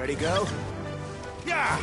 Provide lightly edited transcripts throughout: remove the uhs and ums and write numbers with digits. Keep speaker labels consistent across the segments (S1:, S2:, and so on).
S1: Ready, go?
S2: Yeah!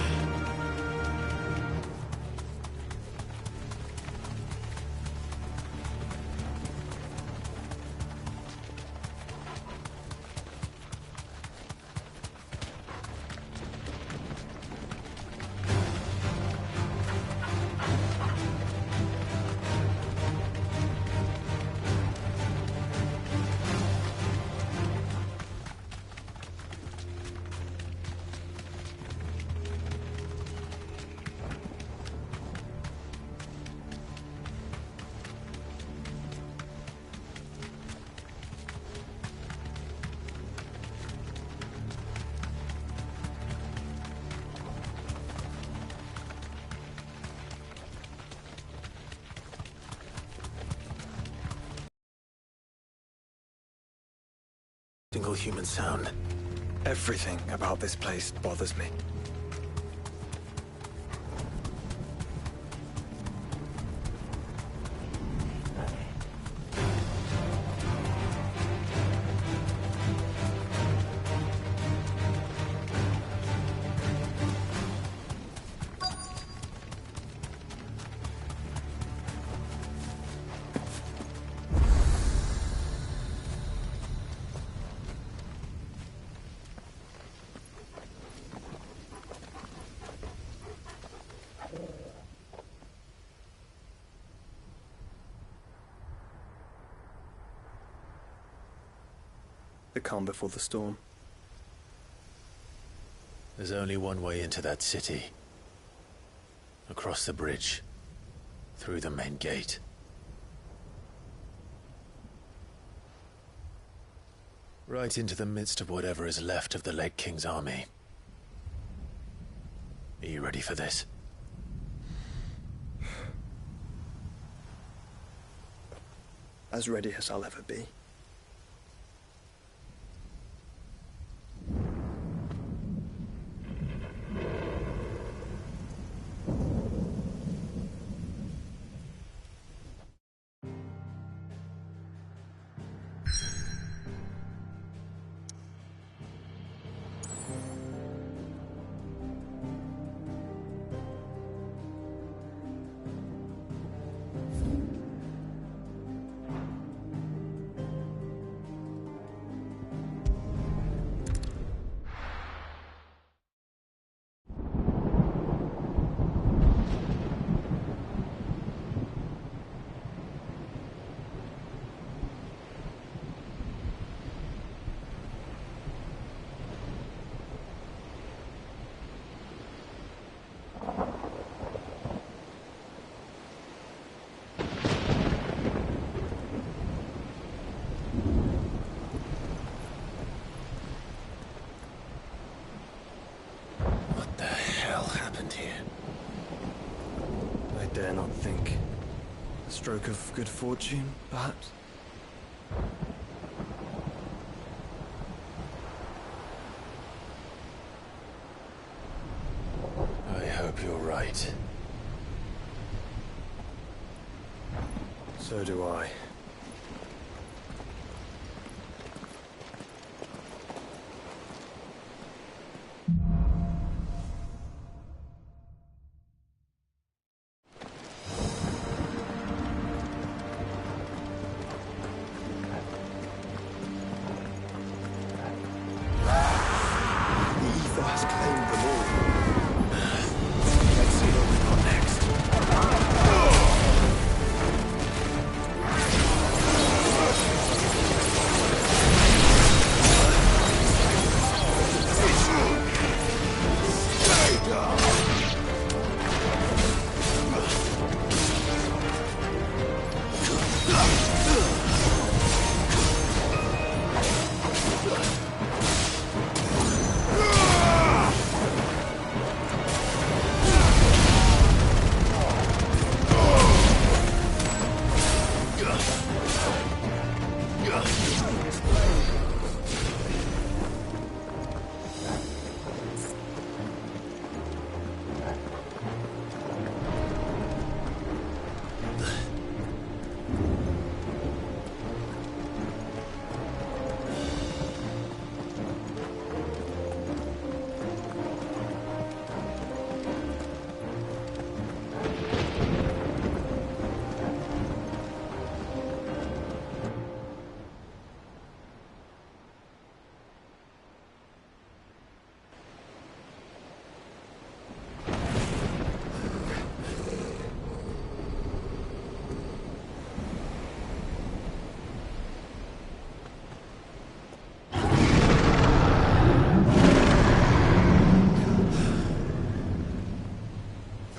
S1: Single human sound. Everything about this place bothers me. The calm before the storm.
S3: There's only one way into that city. Across the bridge. Through the main gate. Right into the midst of whatever is left of the late King's army. Are you ready for this?
S1: As ready as I'll ever be. I dare not think. A stroke of good fortune, perhaps?
S3: I hope you're right.
S1: So do I.
S3: Let's see what we've got next.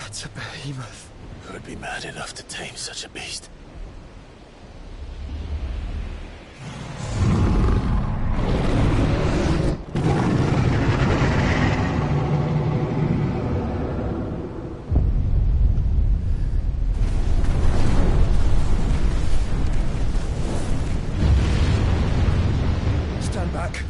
S1: That's a behemoth.
S3: Who'd be mad enough to tame such a beast?
S1: Stand back.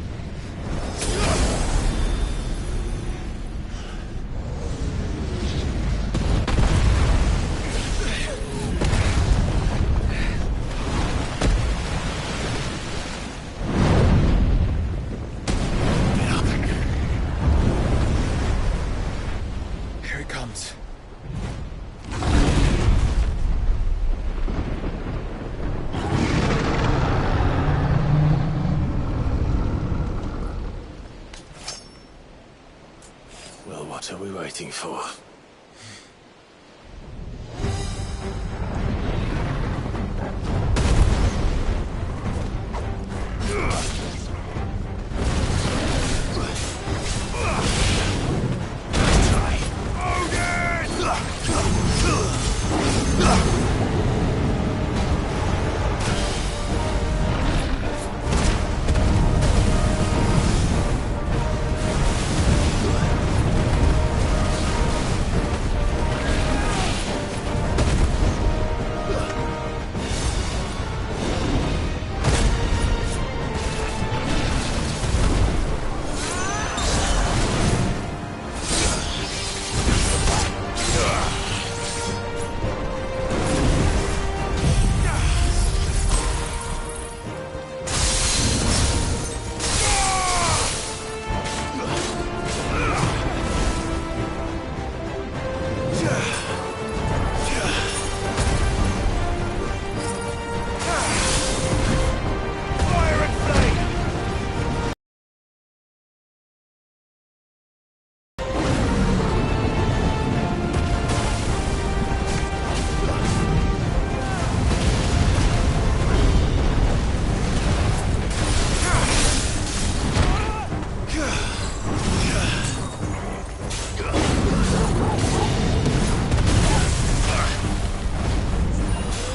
S1: Here it comes.
S3: Well, what are we waiting for?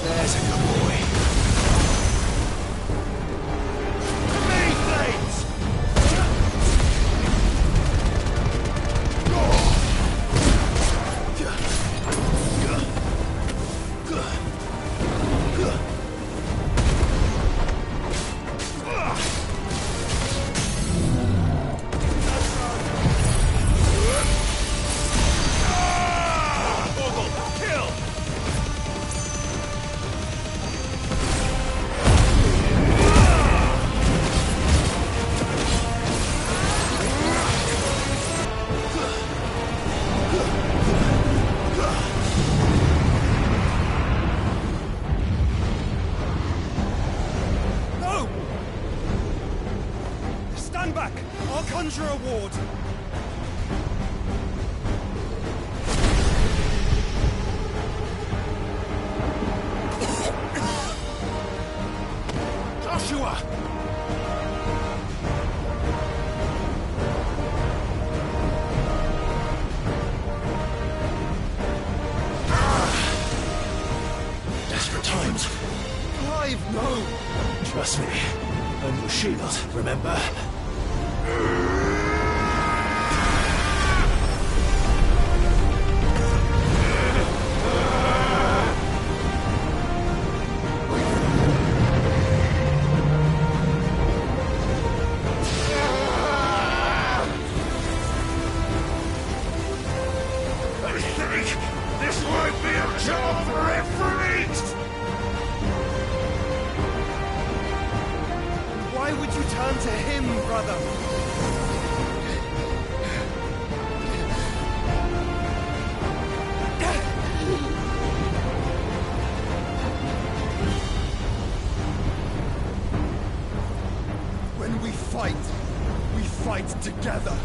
S1: There's a good boy. No! Stand back! I'll conjure a ward! Joshua!
S3: Desperate times.
S1: Clive, no!
S3: Trust me. I'm your shield, remember? I think this might be a job for Ff16!
S1: Why would you turn to him, brother? When we fight together.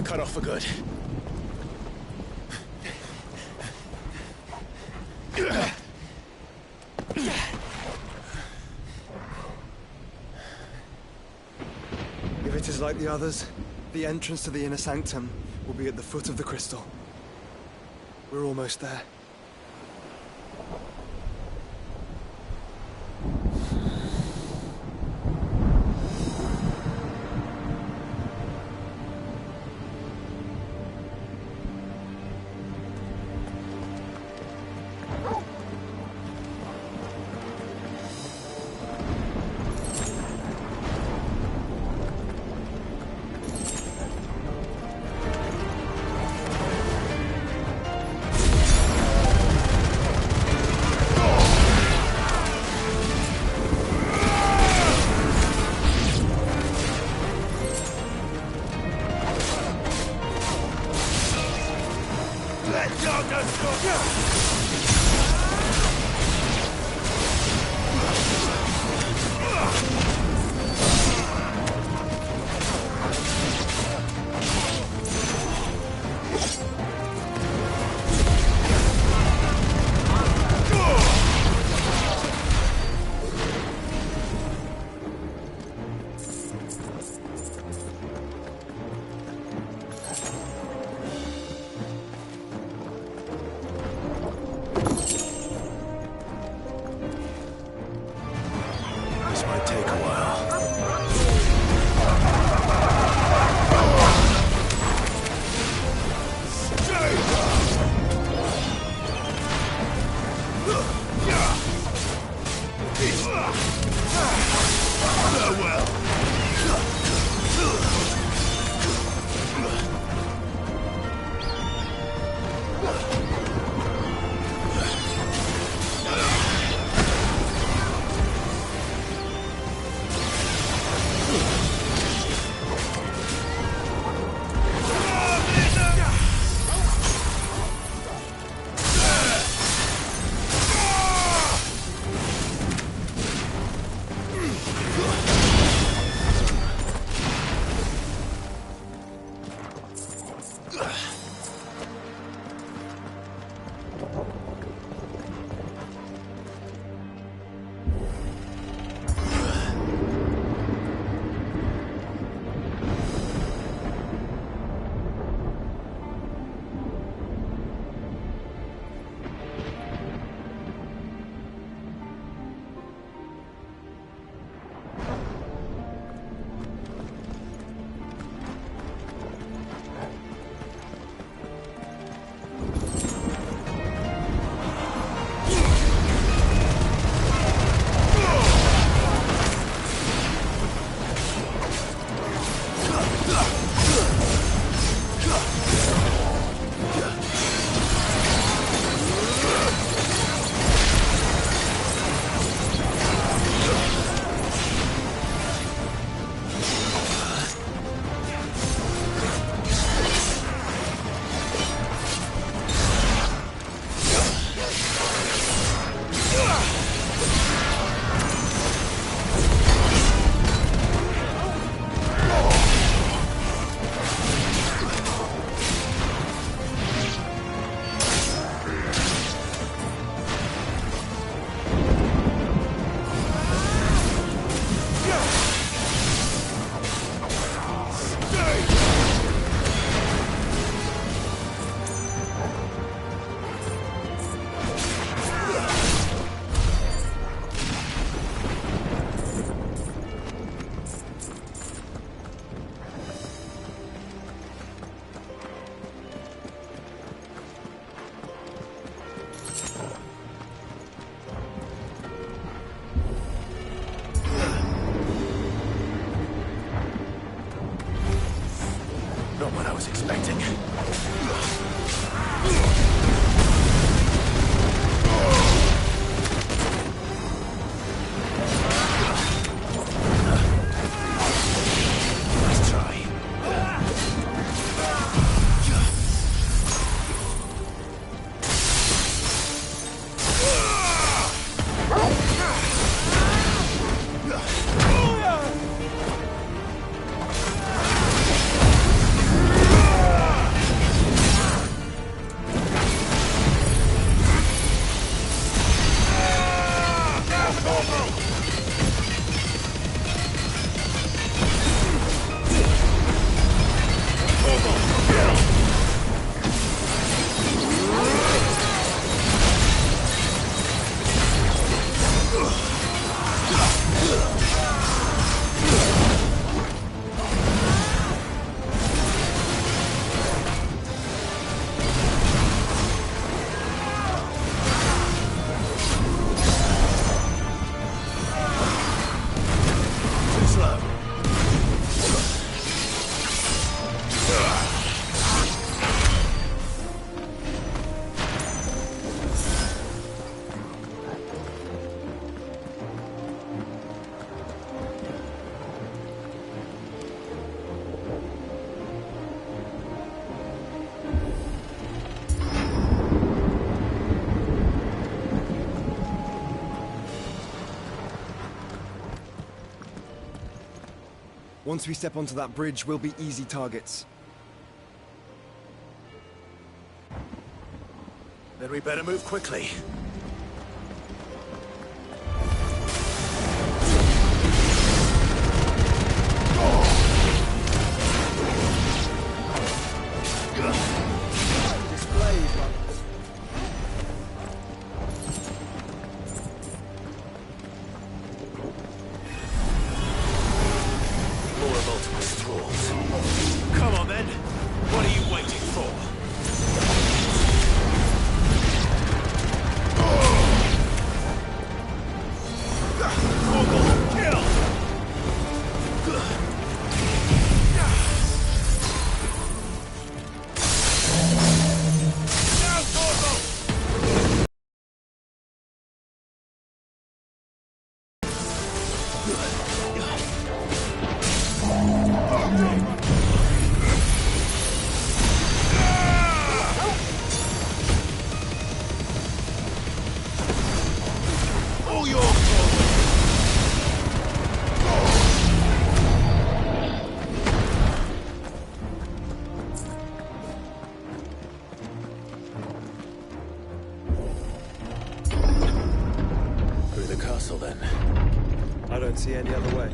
S3: We're cut off for good.
S1: it is like the others, the entrance to the inner sanctum will be at the foot of the crystal. We're almost there. Once we step onto that bridge, we'll be easy targets.
S3: Then we better move quickly. Come on then! What are you waiting for? Then.
S1: I don't see any other way.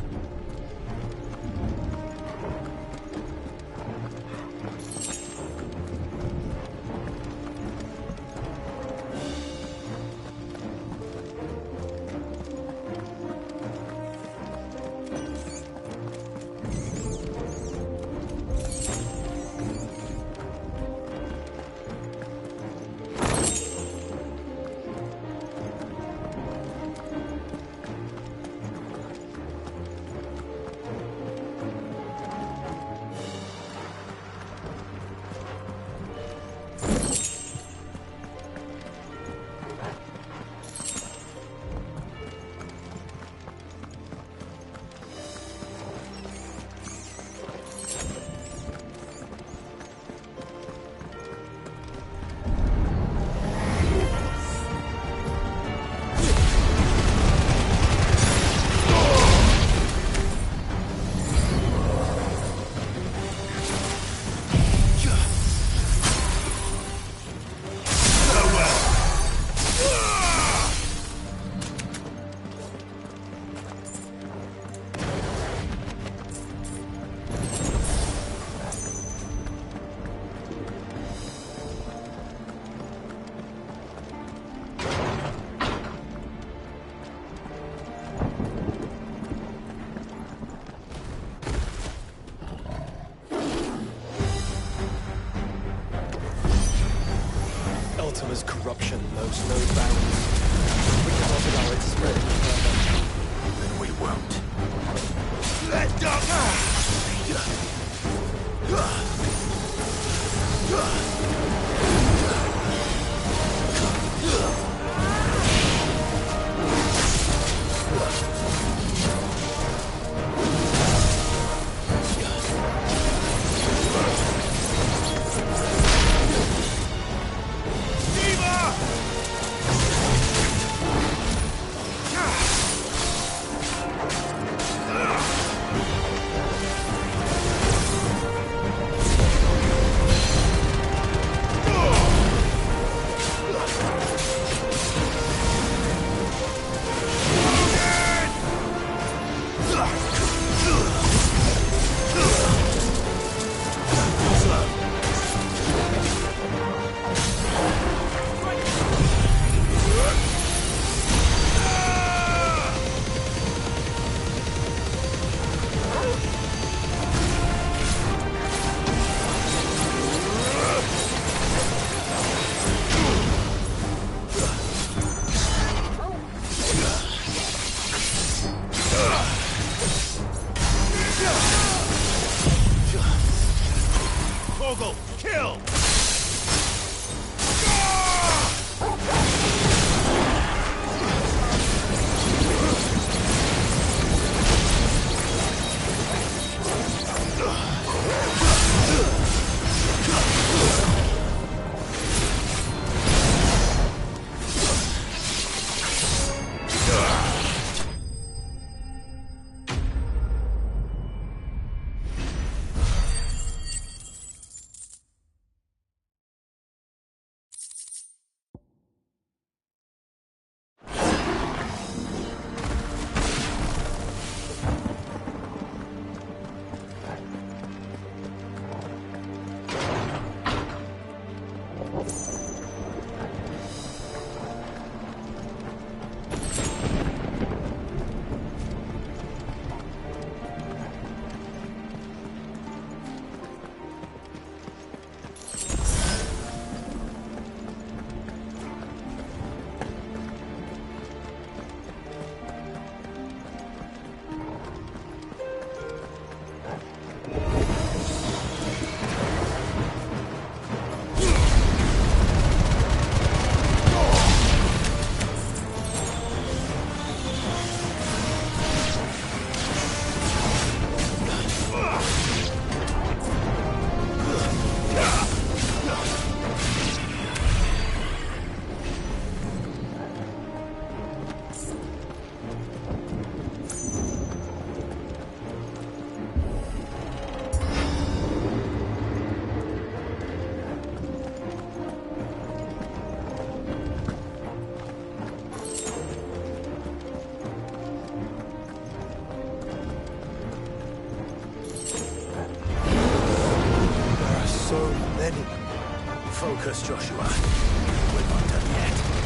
S1: Ultima's corruption knows no bounds. We cannot allow it to spread any further.
S3: Then we won't.
S1: Let go!
S3: Kill!
S1: many.
S3: Focus, Joshua. We're not done yet.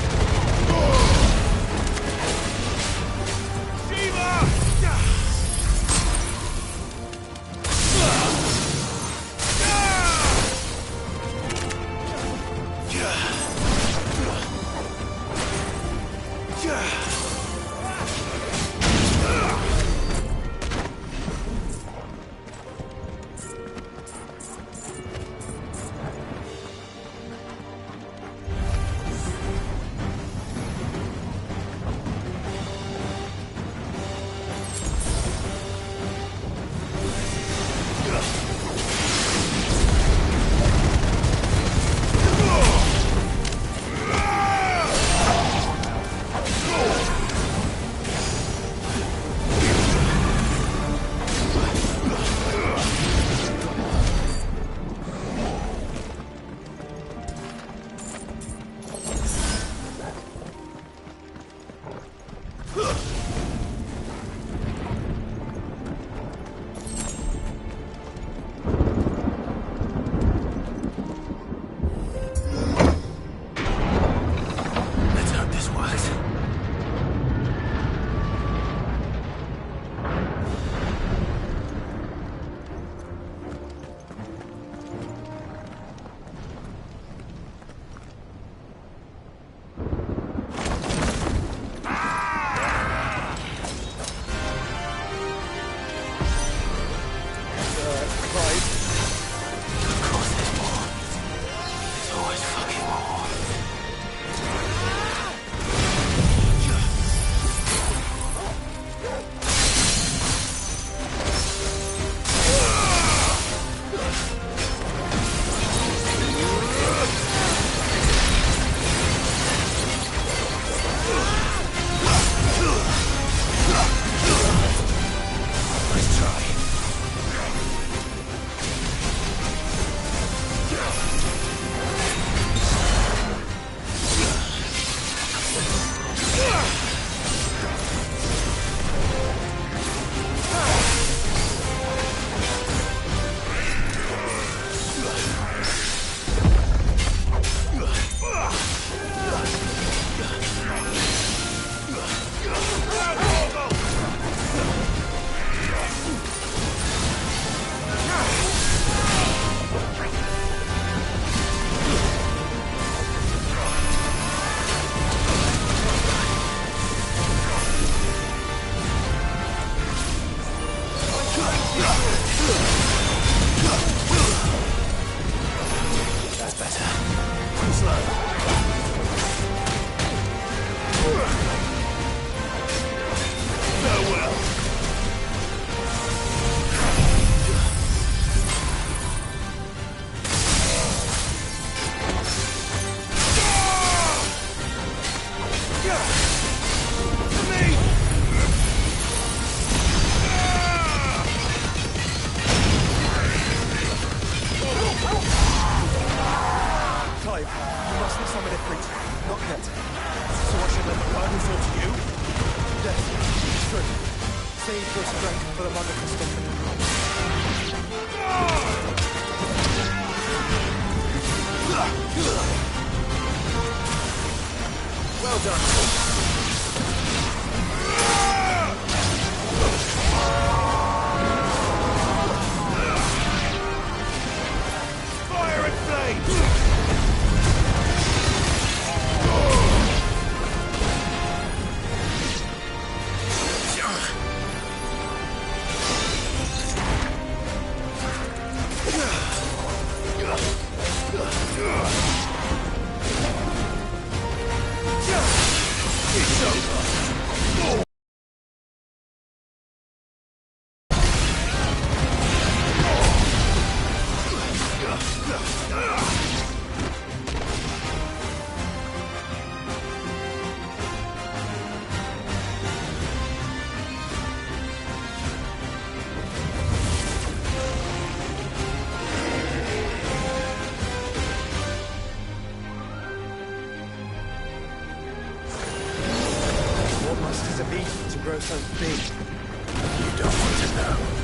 S1: So big.
S3: You don't want to know.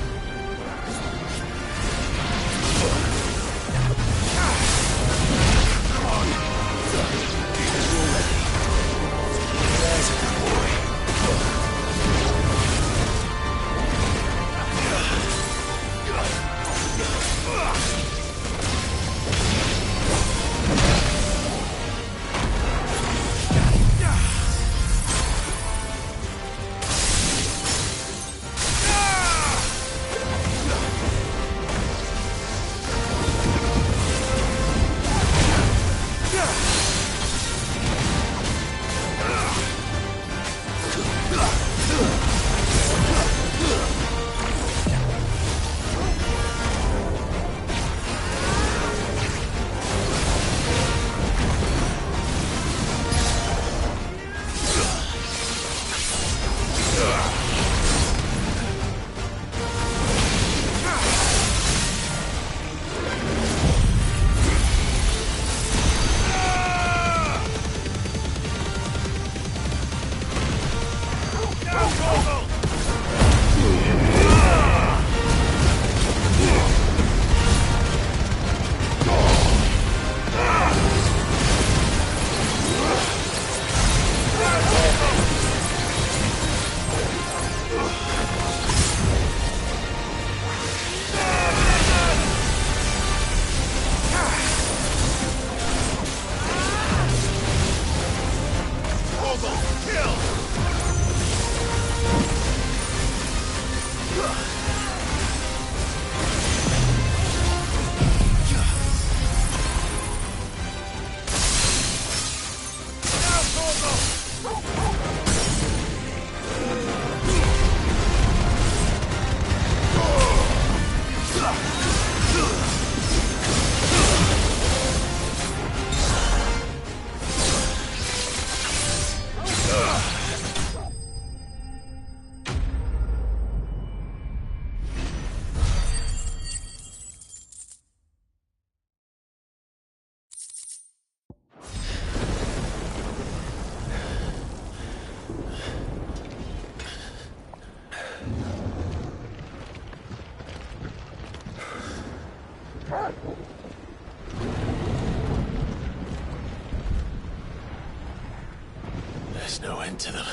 S3: There's no end to them.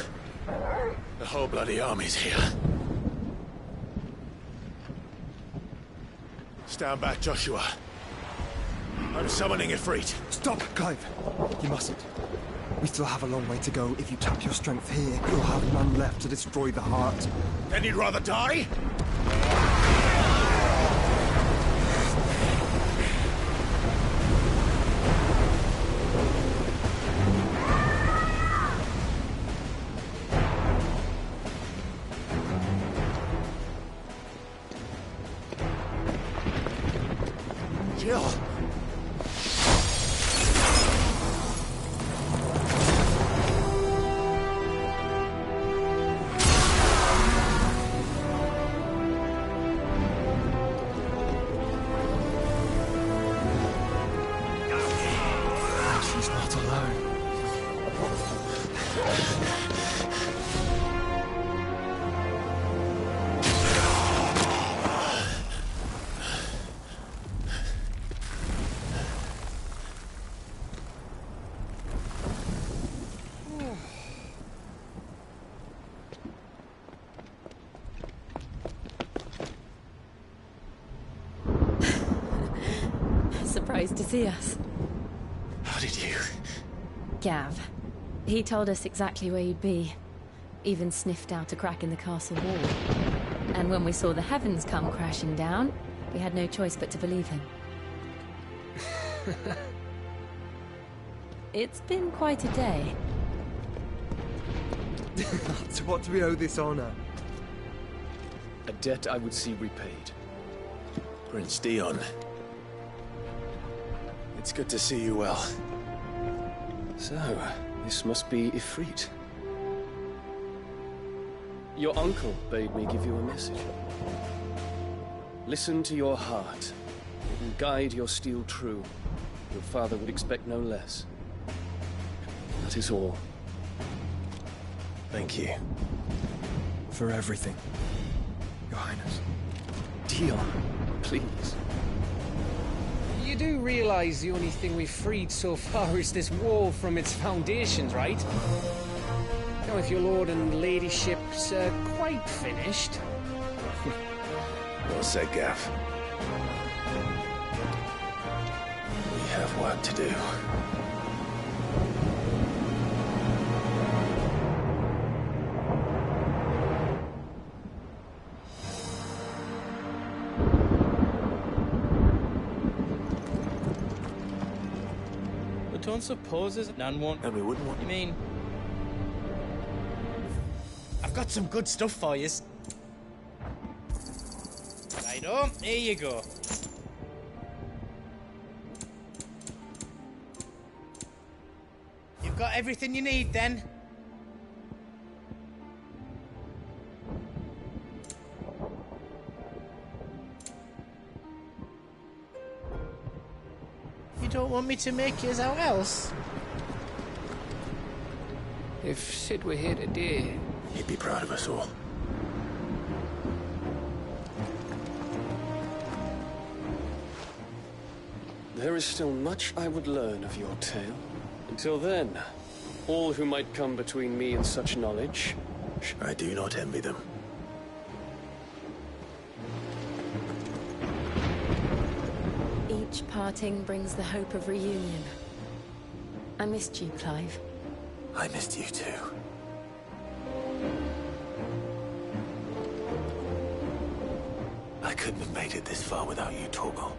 S3: The whole bloody army's here. Stand back, Joshua. I'm summoning Ifrit.
S1: Stop, Clive! You mustn't. We still have a long way to go. If you tap your strength here, you'll have none left to destroy the heart.
S3: Then you'd rather die? Jill!
S1: She's not alone.
S2: Surprised to see us.
S3: How did you?
S2: Gav. He told us exactly where you'd be. Even sniffed out a crack in the castle wall. And when we saw the heavens come crashing down, we had no choice but to believe him. It's been quite a day.
S1: To what do we owe this honor?
S4: A debt I would see repaid.
S3: Prince Dion. It's good to see you well.
S4: So, this must be Ifrit. Your uncle bade me give you a message. Listen to your heart. It will guide your steel true. Your father would expect no less. That is all.
S3: Thank you.
S1: For everything, Your Highness.
S4: Dion, please.
S5: You do realize the only thing we've freed so far is this wall from its foundations, right? Now, if your lord and ladyship's quite finished...
S3: Well said, Gav. We have work to do.
S6: Don't suppose there's none won't.
S3: And we wouldn't want...
S6: You mean? I've got some good stuff for you. Righto, here you go. You've got everything you need then? You don't want me to make yours out else?
S5: If Sid were here today...
S3: He'd be proud of us all.
S4: There is still much I would learn of your tale. Until then, all who might come between me and such knowledge...
S3: I do not envy them.
S2: Each parting brings the hope of reunion. I missed you, Clive.
S3: I missed you too. I couldn't have made it this far without you, Torgal.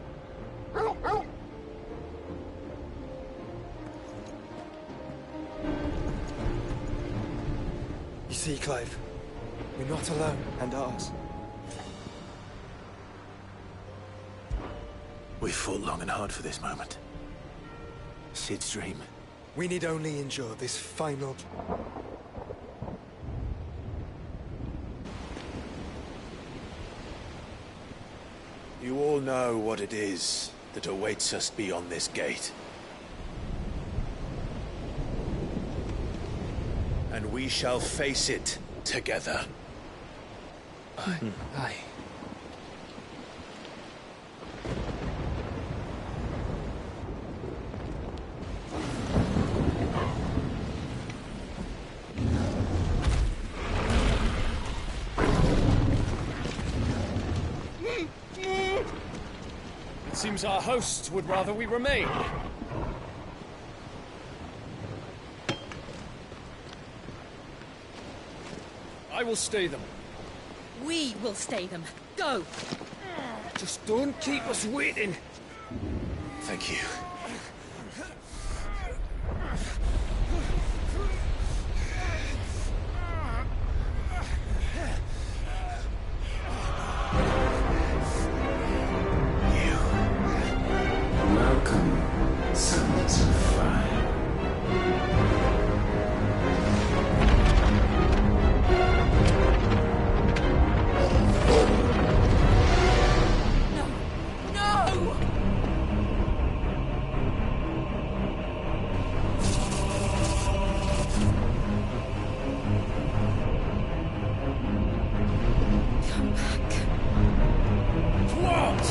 S1: You see, Clive, we're not alone, and ours.
S3: We've fought long and hard for this moment. Sid's dream.
S1: We need only endure this final...
S3: You all know what it is that awaits us beyond this gate. And we shall face it together.
S5: Aye.
S4: It seems our hosts would rather we remain. I will stay them.
S2: We will stay them. Go!
S5: Just don't keep us waiting.
S3: Thank you.
S7: Welcome, sons of fire.
S2: No! Come back.
S4: What?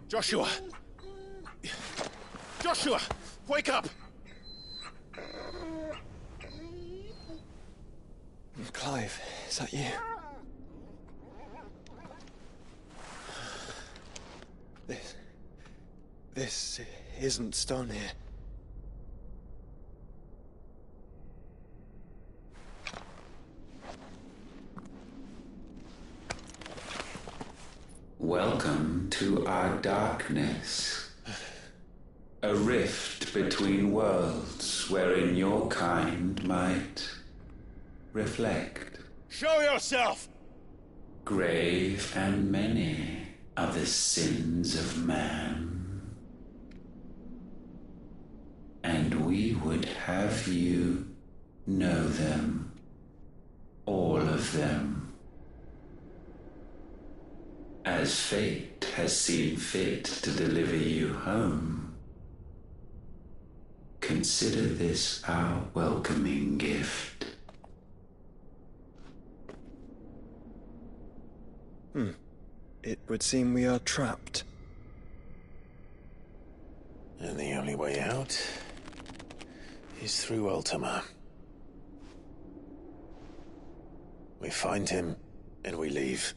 S3: Joshua! Joshua! Wake up!
S1: Clive, is that you? This isn't stone here.
S7: Welcome to our darkness. A rift between worlds wherein your kind might reflect.
S3: Show yourself!
S7: Grave and many are the sins of man. And we would have you know them, all of them. As fate has seen fit to deliver you home, consider this our welcoming gift.
S1: It would seem we are trapped.
S3: And the only way out is through Ultima. We find him, and we leave.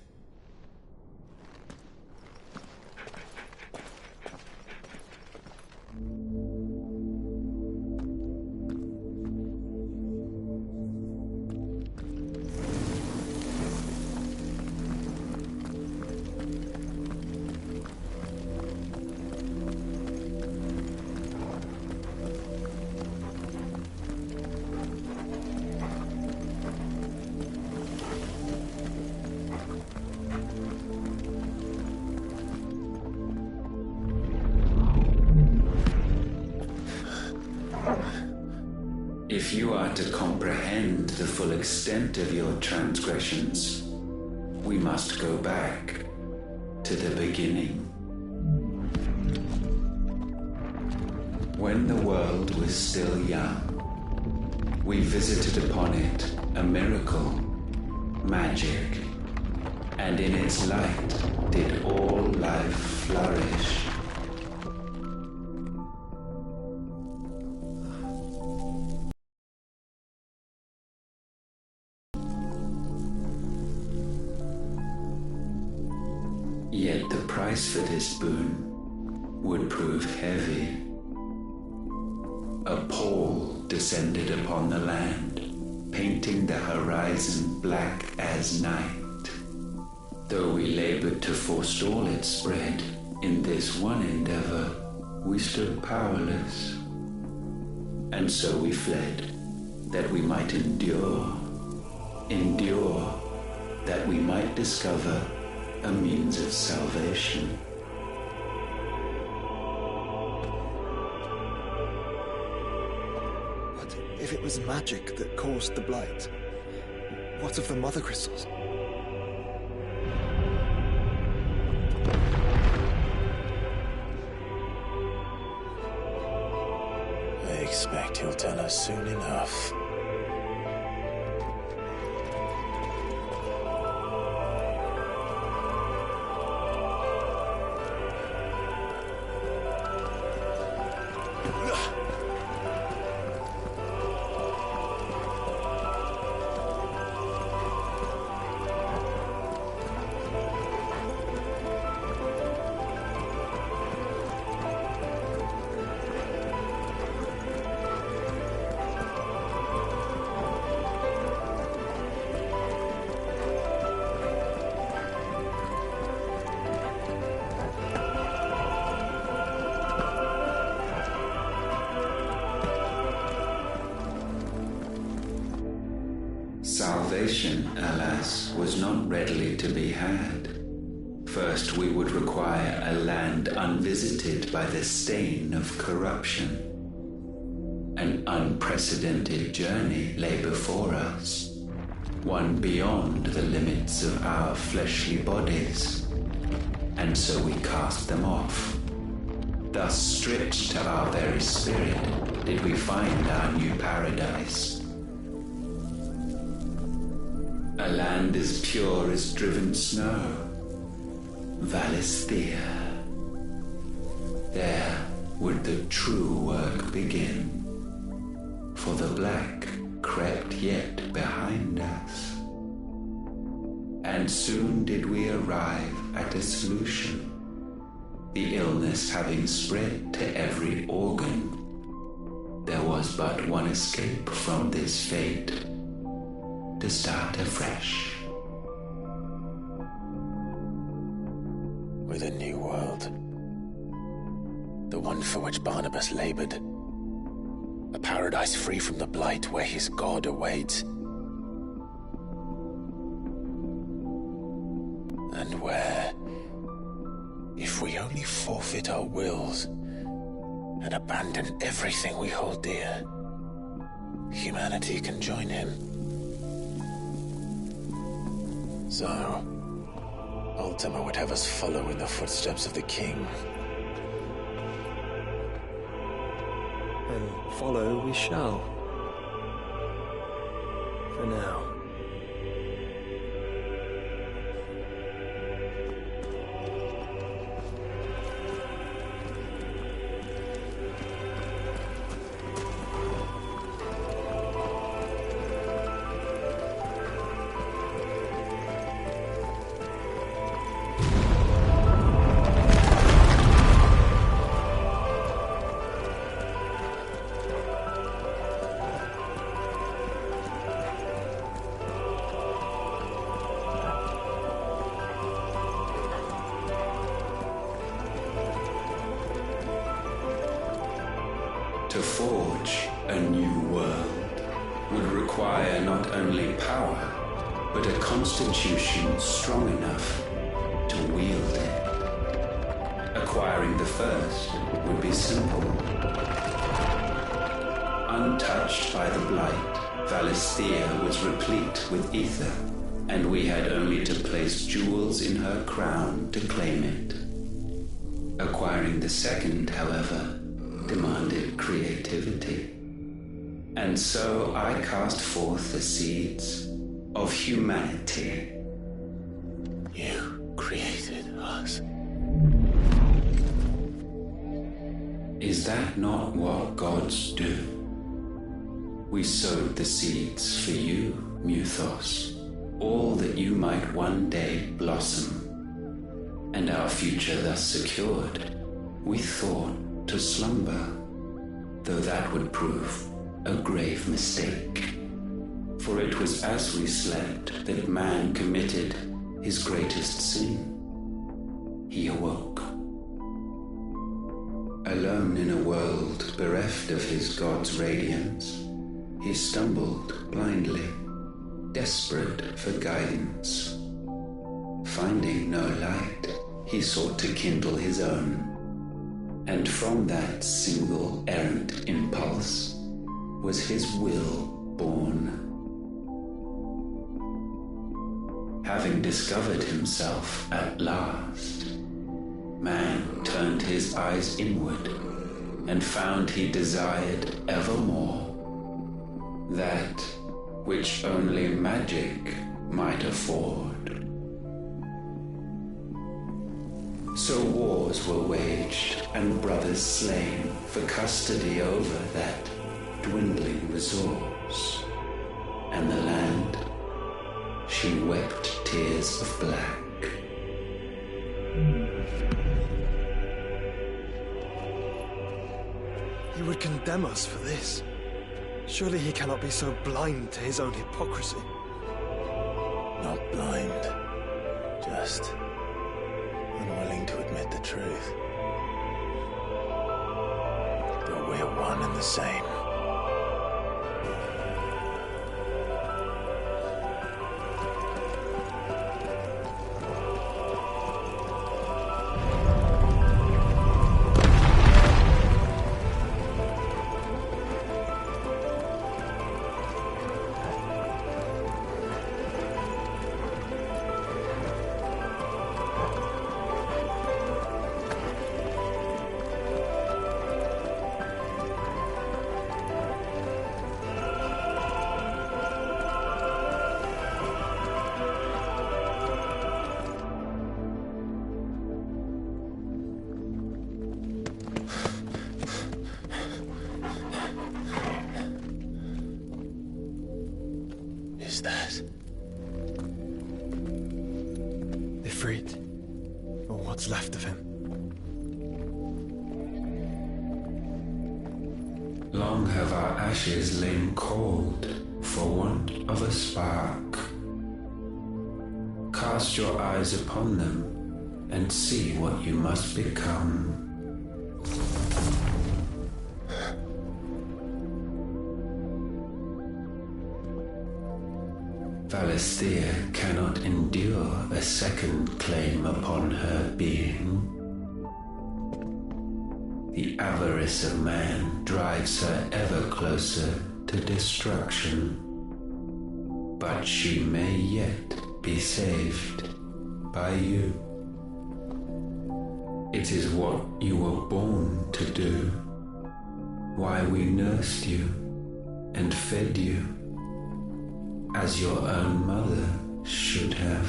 S7: If you are to comprehend the full extent of your transgressions, we must go back to the beginning. When the world was still young, we visited upon it a miracle, magic, and in its light did all life flourish. Yet the price for this boon would prove heavy. A pall descended upon the land, painting the horizon black as night. Though we labored to forestall its spread, in this one endeavor we stood powerless. And so we fled, that we might endure, that we might discover a means of salvation.
S1: But if If it was magic that caused the blight, what of the mother crystals?
S3: I expect he'll tell us soon enough.
S7: Salvation, alas, was not readily to be had. First, we would require a land unvisited by the stain of corruption. An unprecedented journey lay before us, one beyond the limits of our fleshly bodies, and so we cast them off. Thus, stripped to our very spirit, did we find our new paradise. A land as pure as driven snow, Valisthea. There would the true work begin, for the black crept yet behind us. And soon did we arrive at a solution, the illness having spread to every organ. There was but one escape from this fate, to start afresh.
S3: With a new world. The one for which Barnabas labored. A paradise free from the blight where his God awaits. And where, if we only forfeit our wills and abandon everything we hold dear, humanity can join him. So, Ultima would have us follow in the footsteps of the king.
S4: And follow we shall. For now.
S7: To forge a new world would require not only power, but a constitution strong enough to wield it. Acquiring the first would be simple. Untouched by the blight, Valisthea was replete with ether, and we had only to place jewels in her crown to claim it. Acquiring the second, however, demanded creativity. And so I cast forth the seeds of humanity.
S3: You created us.
S7: Is that not what gods do? We sowed the seeds for you, Muthos, all that you might one day blossom. And our future thus secured, we thought to slumber, though that would prove a grave mistake. For it was as we slept that man committed his greatest sin. He awoke. Alone in a world bereft of his God's radiance, he stumbled blindly, desperate for guidance. Finding no light, he sought to kindle his own. And from that single errant impulse, was his will born. Having discovered himself at last, man turned his eyes inward and found he desired evermore that which only magic might afford. So wars were waged and brothers slain for custody over that dwindling resource, and the land, she wept tears of black.
S1: He would condemn us for this. Surely he cannot be so blind to his own hypocrisy.
S3: Not blind, just unwilling to admit the truth. But we're one and the same. Is that
S1: Ifrit, or what's left of him.
S7: Long have our ashes lain cold for want of a spark. Cast your eyes upon them and see what you must become. Valisthea cannot endure a second claim upon her being. The avarice of man drives her ever closer to destruction, but she may yet be saved by you. It is what you were born to do, why we nursed you and fed you as your own mother should have.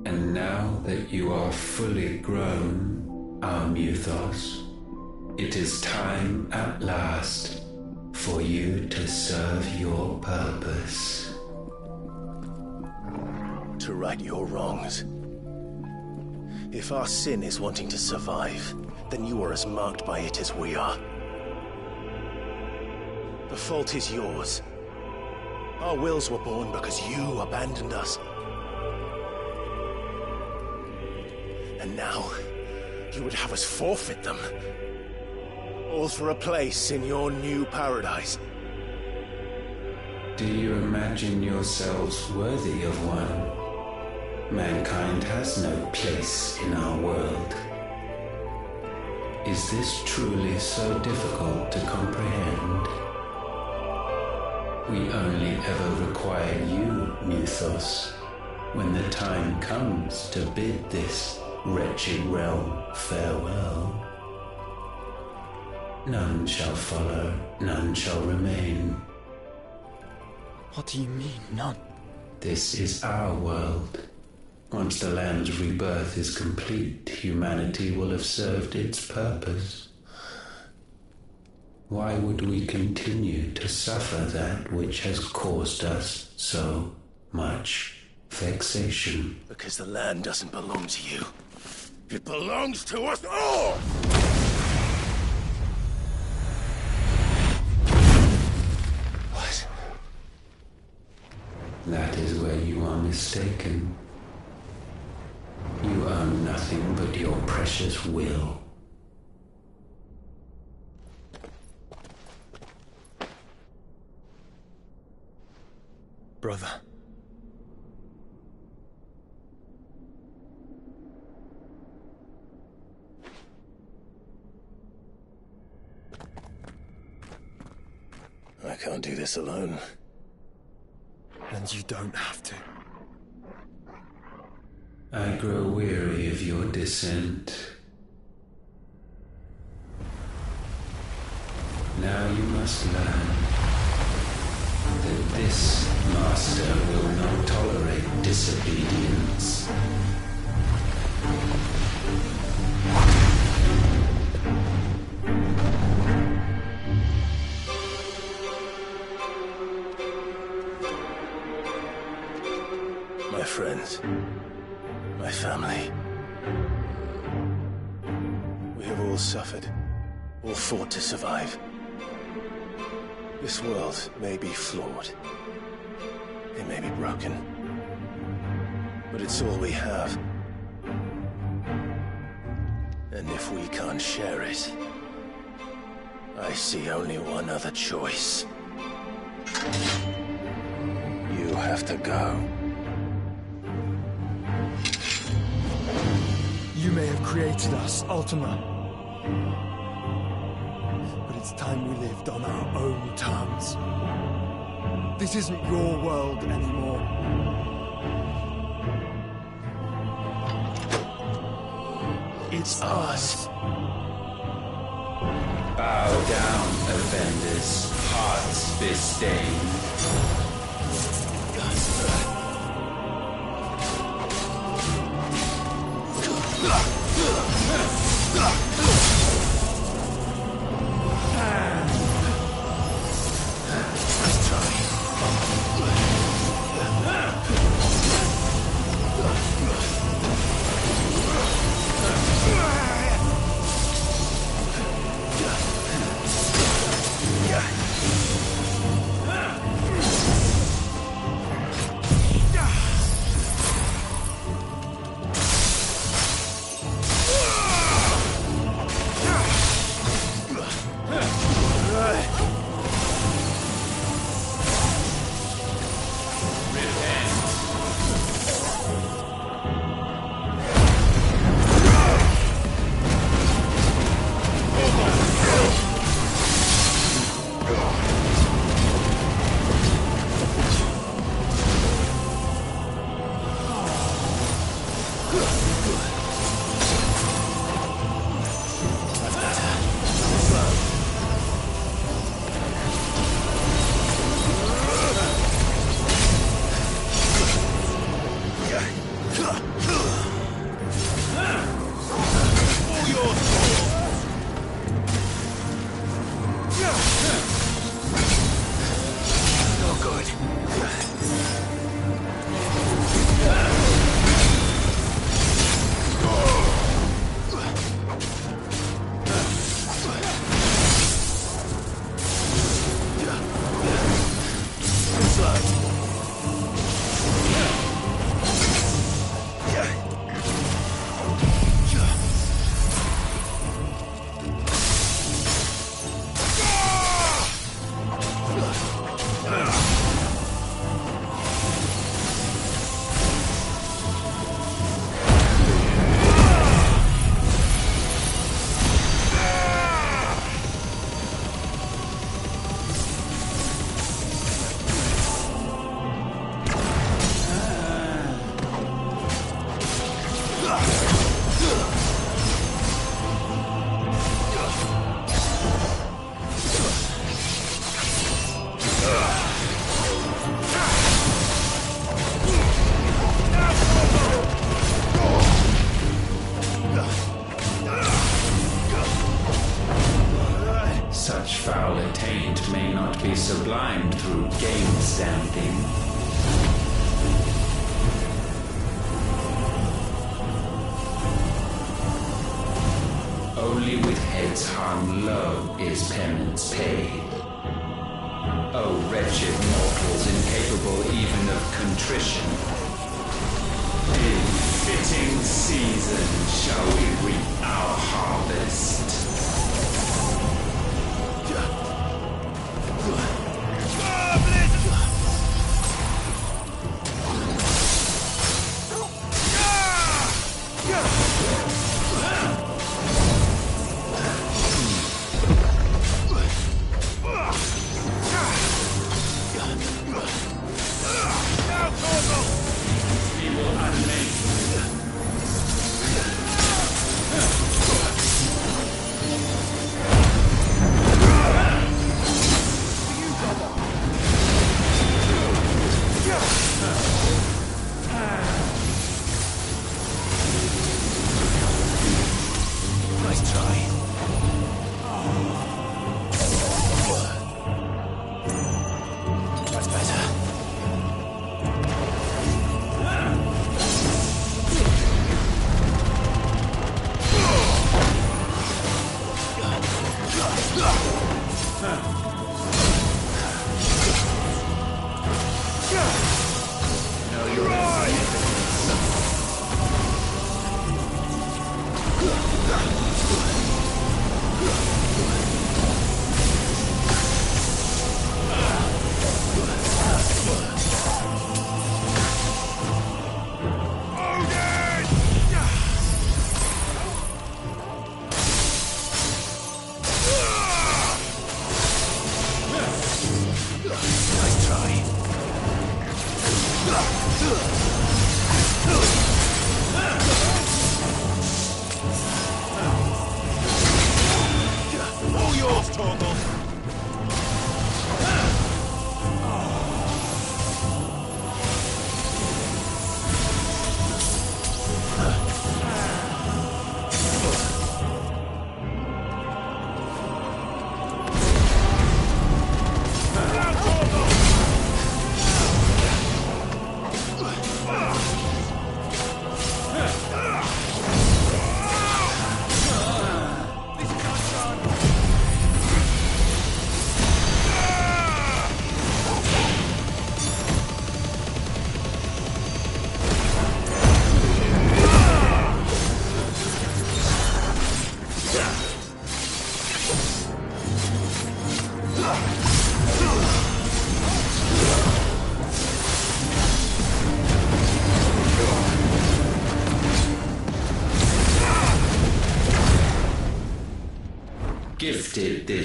S7: And now that you are fully grown, our Muthos, it is time at last for you to serve your purpose.
S3: to right your wrongs? If our sin is wanting to survive, then you are as marked by it as we are. The fault is yours. Our wills were born because you abandoned us. And now, you would have us forfeit them. All for a place in your new paradise.
S7: Do you imagine yourselves worthy of one? Mankind has no place in our world. Is this truly so difficult to comprehend? We only ever require you, Muthos, when the time comes to bid this wretched realm farewell. None shall follow, none shall remain.
S1: What do you mean, none?
S7: This is our world. Once the land's rebirth is complete, humanity will have served its purpose. Why would we continue to suffer that which has caused us so much vexation?
S3: Because the land doesn't belong to you. It belongs to us all! What?
S7: That is where you are mistaken. You own nothing but your precious will.
S1: Brother.
S3: I can't do this alone.
S1: And you don't have to.
S7: I grow weary of your dissent. Now you must learn that this master will not tolerate disobedience.
S3: My friends, my family. We have all suffered, all fought to survive. This world may be flawed. It may be broken. But it's all we have. And if we can't share it, I see only one other choice. You have to go.
S1: You may have created us, Ultima. But it's time we lived on our own terms. This isn't your world anymore. It's ours.
S7: Bow down, offenders, hearts disdain. Such foul attaint may not be sublimed through game stamping. Only with heads hung low is penance paid. O wretched mortals incapable even of contrition. In fitting season shall we reap our harvest.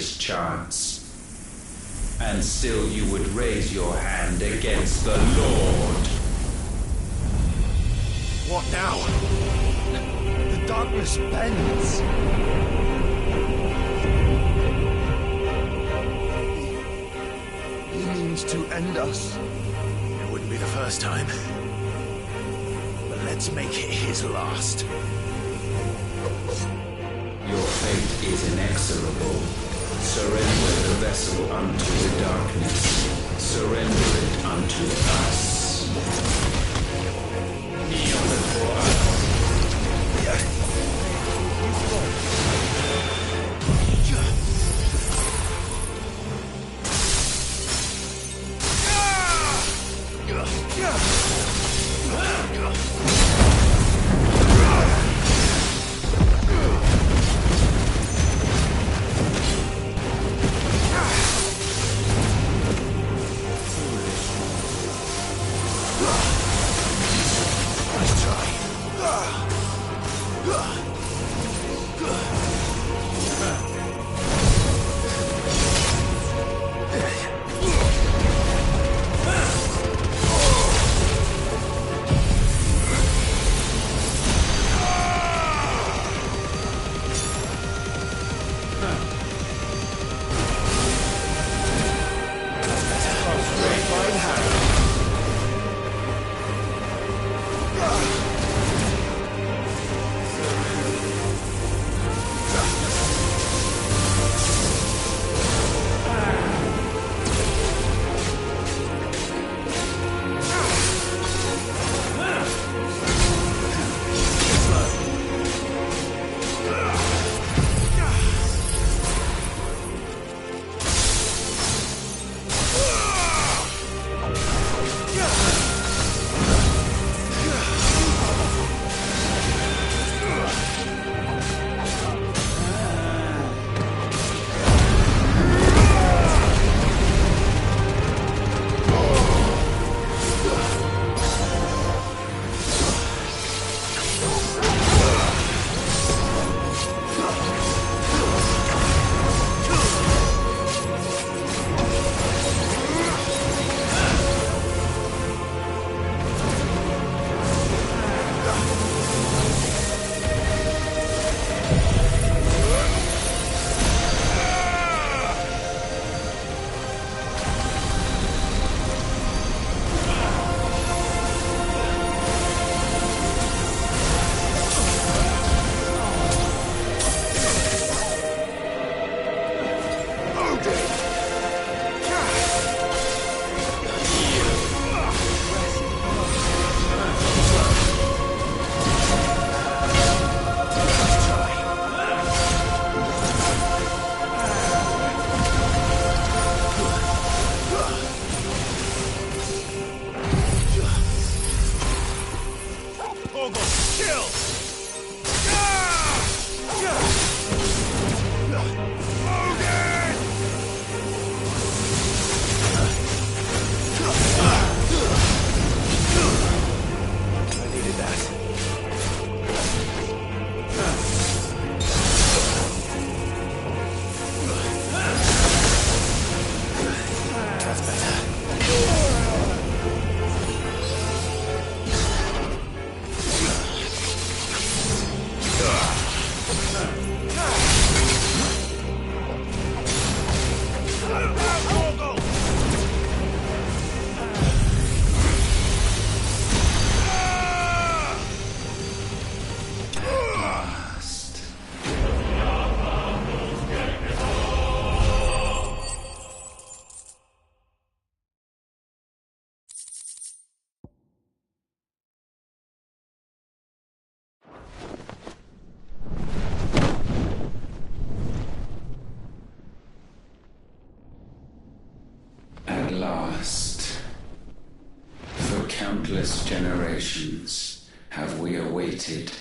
S7: precious chance. And still you would raise your hand against the Lord.
S1: What now? The darkness bends. He means to end us.
S3: It wouldn't be the first time. But let's make it his last.
S7: Your fate is inexorable. Surrender the vessel unto the darkness. Surrender it unto us. Kneel before us. At last, for countless generations, have we awaited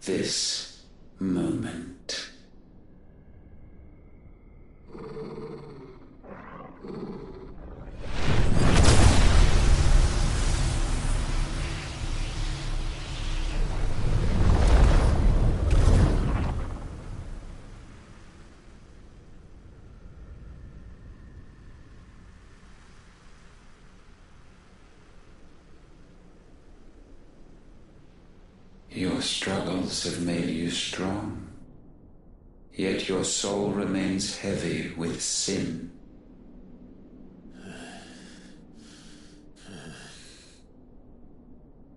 S7: this moment. Your struggles have made you strong, yet your soul remains heavy with sin.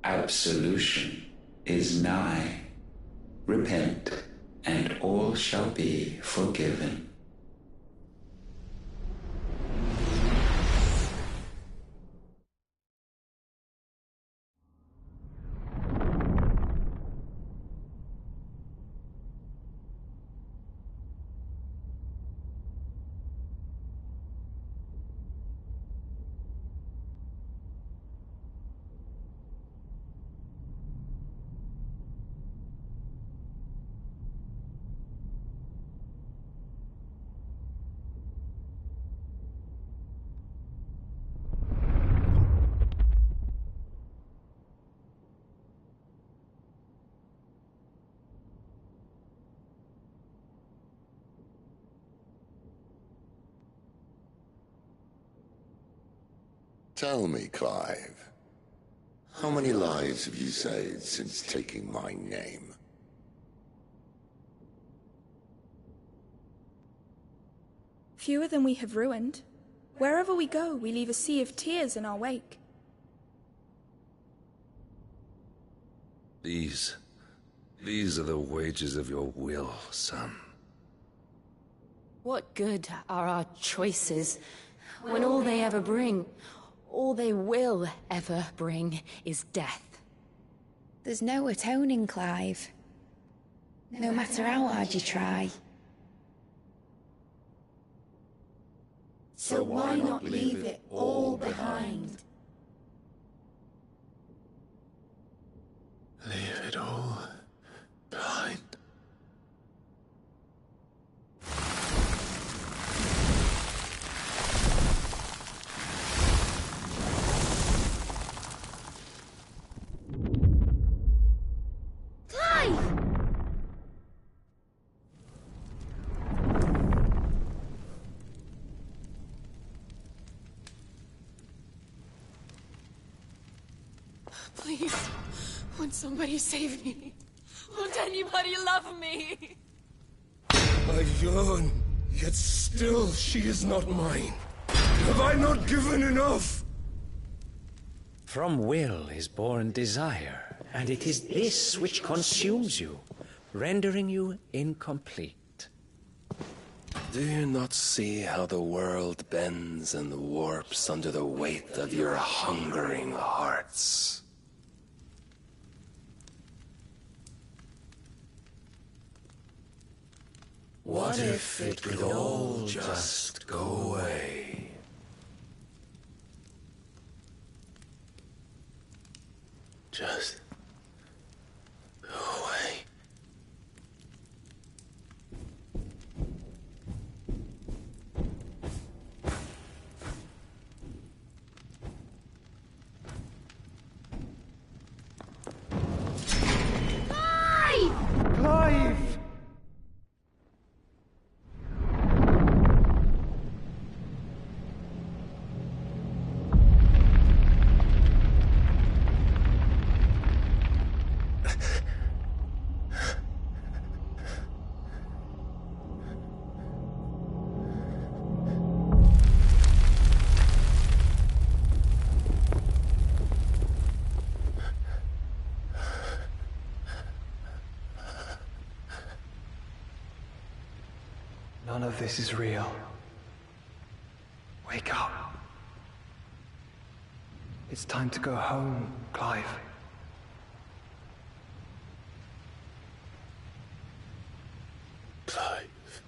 S7: Absolution is nigh. Repent, and all shall be forgiven.
S8: Tell me, Clive, how many lives have you saved since taking my name?
S9: Fewer than we have ruined. Wherever we go, we leave a sea of tears in our wake.
S10: These are the wages of your will, son.
S2: What good are our choices when all they ever bring, all they will ever bring, is death?
S11: There's no atoning, Clive. No matter how hard you try.
S12: So why not leave it all behind?
S3: Leave it all behind.
S13: Please, won't somebody save me? Won't anybody love me?
S10: I yearn, yet still she is not mine. Have I not given enough?
S14: From will is born desire, and it is this which consumes you, rendering you incomplete.
S3: Do you not see how the world bends and warps under the weight of your hungering hearts? What if it could all just go away? Just go away.
S1: Clive! None of this is real. Wake up. It's time to go home, Clive.
S3: Clive.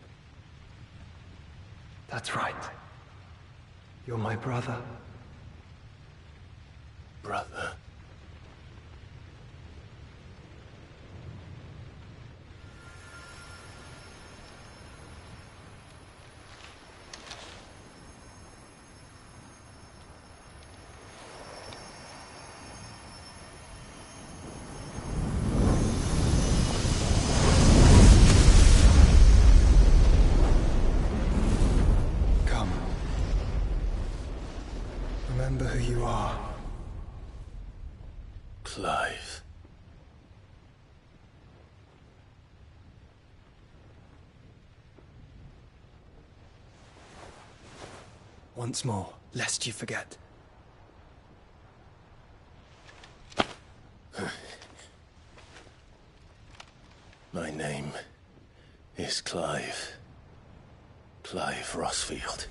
S1: That's right. You're my brother.
S3: Brother.
S1: Remember who you are.
S3: Clive.
S1: Once more, lest you forget.
S3: My name is Clive. Clive Rossfield.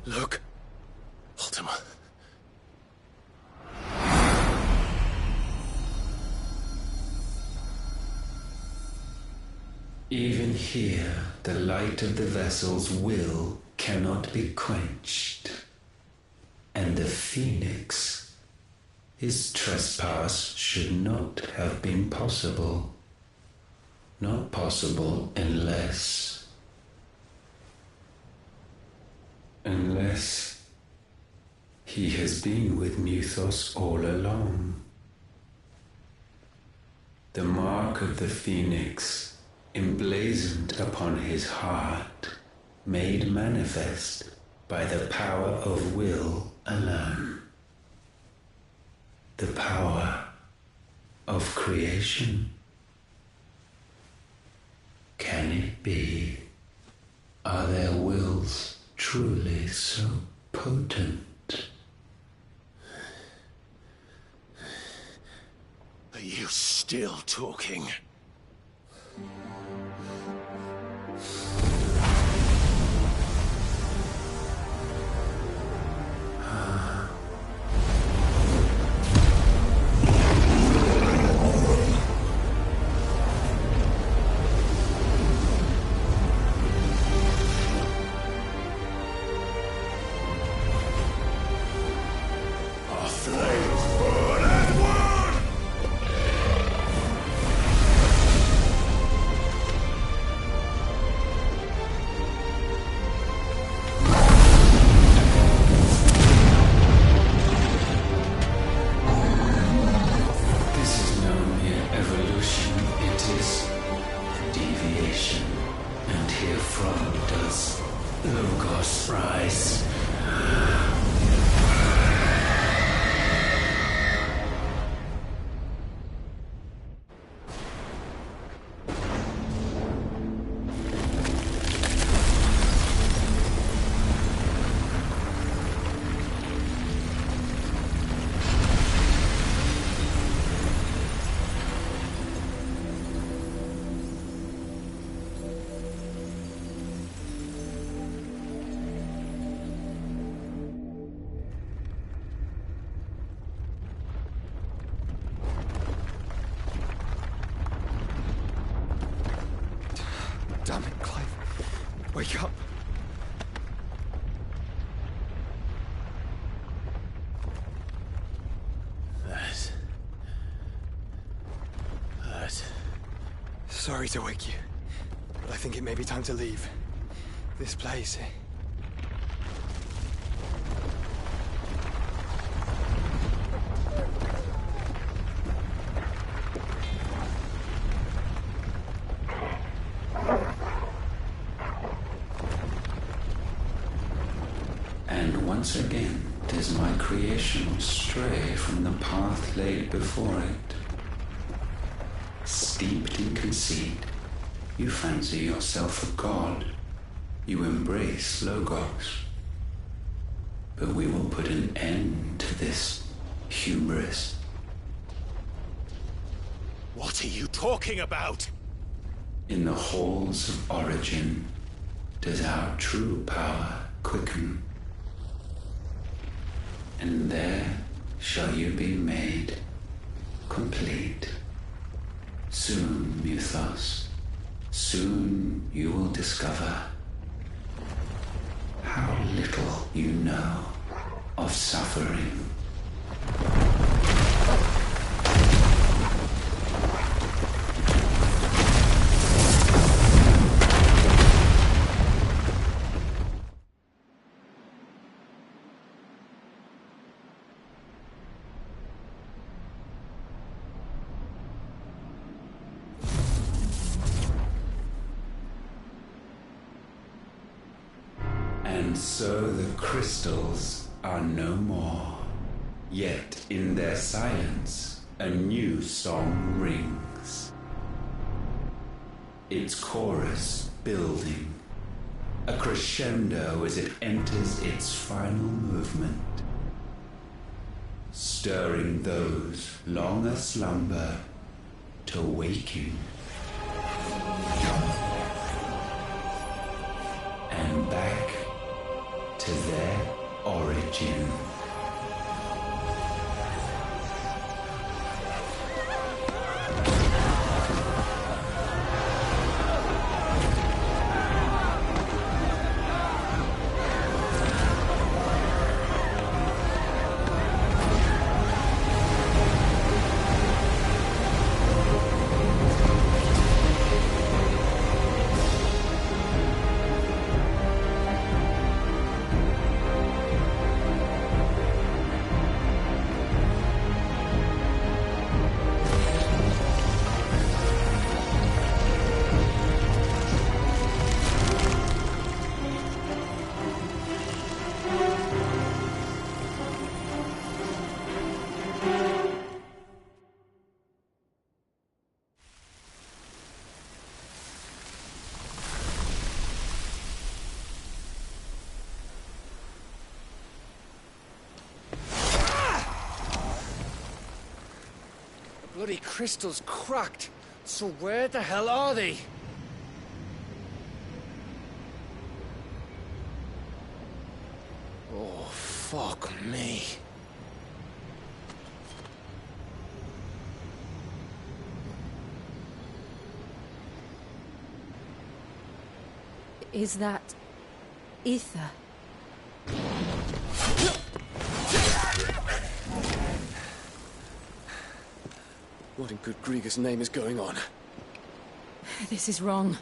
S3: Look, Ultima.
S7: Even here, the light of the vessel's will cannot be quenched. And the Phoenix, his trespass should not have been possible. Not possible unless he has been with Muthos all along. The mark of the Phoenix, emblazoned upon his heart, made manifest by the power of will alone. The power of creation. Can it be? Are their wills truly so potent?
S3: Are you still talking?
S1: Damn it, Clive. Wake up.
S3: That.
S1: Sorry to wake you, but I think it may be time to leave. This place.
S7: And once again does my creation stray from the path laid before it. Steeped in conceit, you fancy yourself a god. You embrace Logos. But we will put an end to this hubris.
S3: What are you talking about?
S7: In the halls of origin does our true power quicken. And there shall you be made complete. Soon, Muthos, soon you will discover how little you know of suffering. And so the crystals are no more. Yet in their silence, a new song rings. Its chorus building, a crescendo as it enters its final movement, stirring those long aslumber to waking and back to their origin.
S5: Bloody crystal's cracked. So where the hell are they? Oh, fuck me.
S2: Is that ether?
S4: What in good Grieger's name is going on?
S2: This is wrong.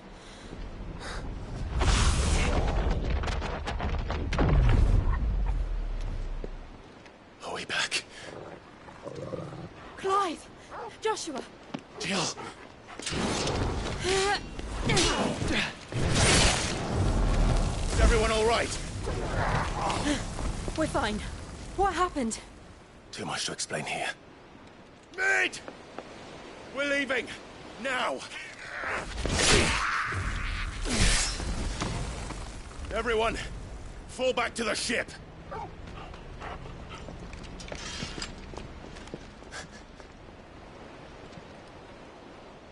S4: Are we back?
S13: Clive! Joshua!
S4: Jill!
S3: Is everyone all right?
S2: We're fine. What happened?
S3: Too much to explain here.
S10: Mate! We're leaving! Now! Everyone, fall back to the ship!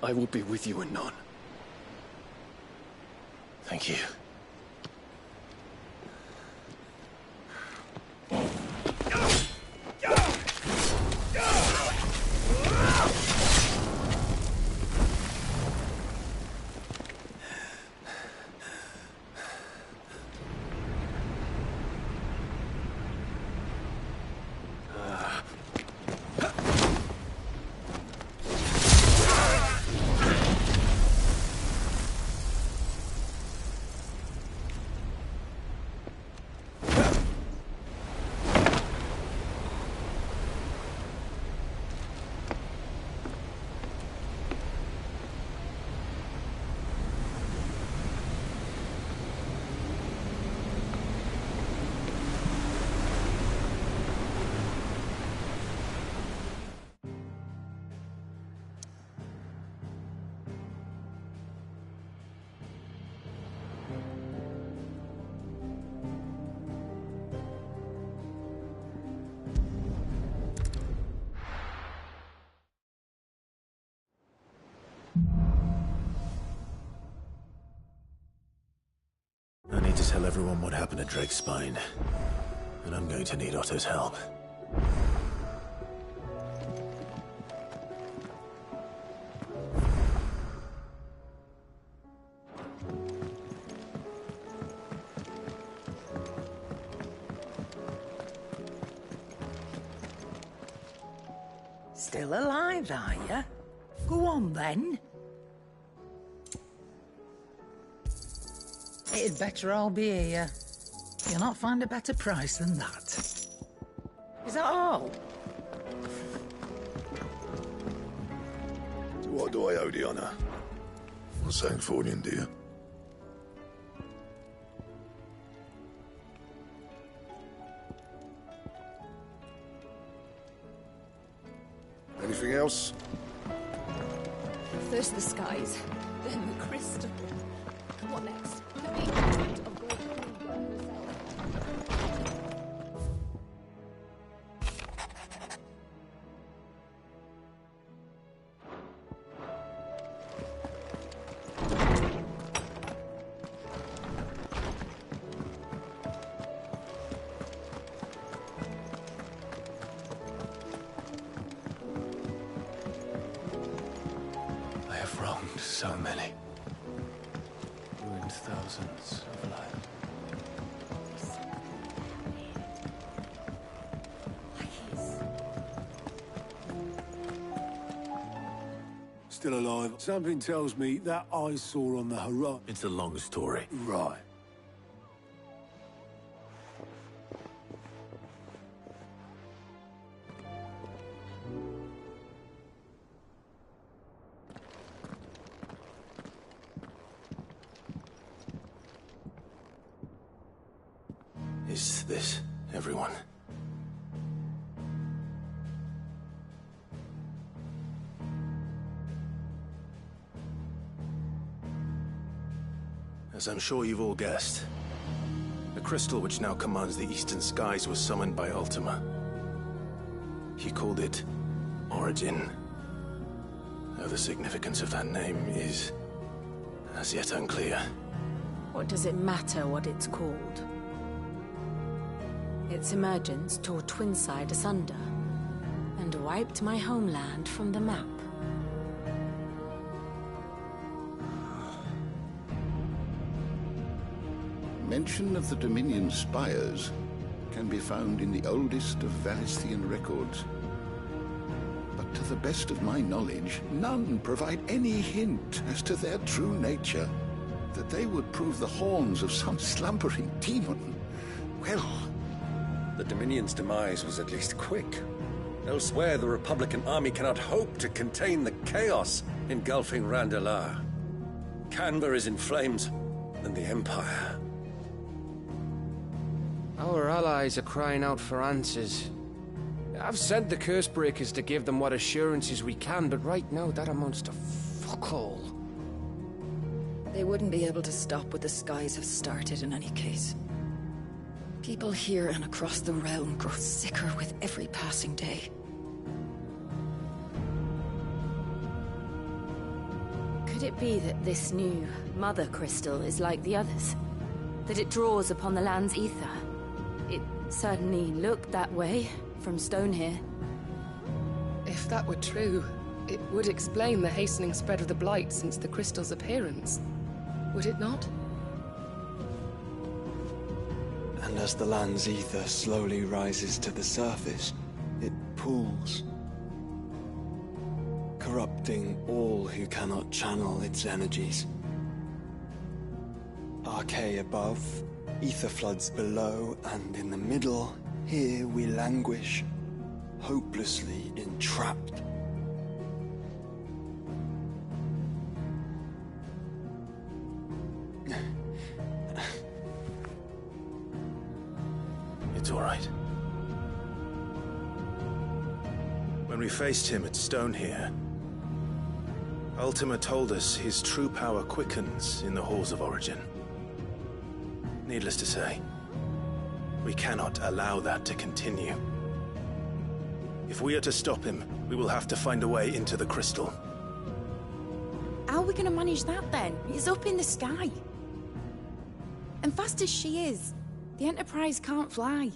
S4: I will be with you anon.
S3: Thank you. I need to tell everyone what happened at Drake's Spine. And I'm going to need Otto's help.
S15: Still alive, are you? Go on, then. It'd better all be here. You'll not find a better price than that. Is that all?
S8: To what do I owe the honor? For saying Fornian, dear. Anything else?
S13: First the skies, then the crystal. What next? The main point of
S3: So many. Ruined thousands of lives.
S10: Still alive. Something tells me that I saw on the horizon.
S3: It's a long story.
S10: Right.
S3: Is this everyone? As I'm sure you've all guessed, the crystal which now commands the eastern skies was summoned by Ultima. He called it Origin. Though the significance of that name is as yet unclear.
S16: What does it matter what it's called? Its emergence tore Twinside asunder, and wiped my homeland from the map.
S17: Mention of the Dominion spires can be found in the oldest of Valisthian records. But to the best of my knowledge, none provide any hint as to their true nature. That they would prove the horns of some slumbering demon. Well...
S18: The Dominion's demise was at least quick. Elsewhere, the Republican army cannot hope to contain the chaos engulfing Randalar. Canberra is in flames, and the Empire...
S5: Our allies are crying out for answers. I've sent the Cursebreakers to give them what assurances we can, but right now that amounts to fuck all.
S19: They wouldn't be able to stop what the skies have started in any case. People here and across the realm grow sicker with every passing day.
S2: Could it be that this new Mother Crystal is like the others? That it draws upon the land's ether? It certainly looked that way from stone here.
S20: If that were true, it would explain the hastening spread of the Blight since the crystal's appearance. Would it not?
S1: And as the land's ether slowly rises to the surface, it pools, corrupting all who cannot channel its energies. Archay above, ether floods below, and in the middle, here we languish, hopelessly entrapped.
S3: It's all right. When we faced him at Stone here, Ultima told us his true power quickens in the halls of Origin. Needless to say, we cannot allow that to continue. If we are to stop him, we will have to find a way into the crystal.
S11: How are we gonna manage that then? It's up in the sky. And fast as she is, the Enterprise can't fly.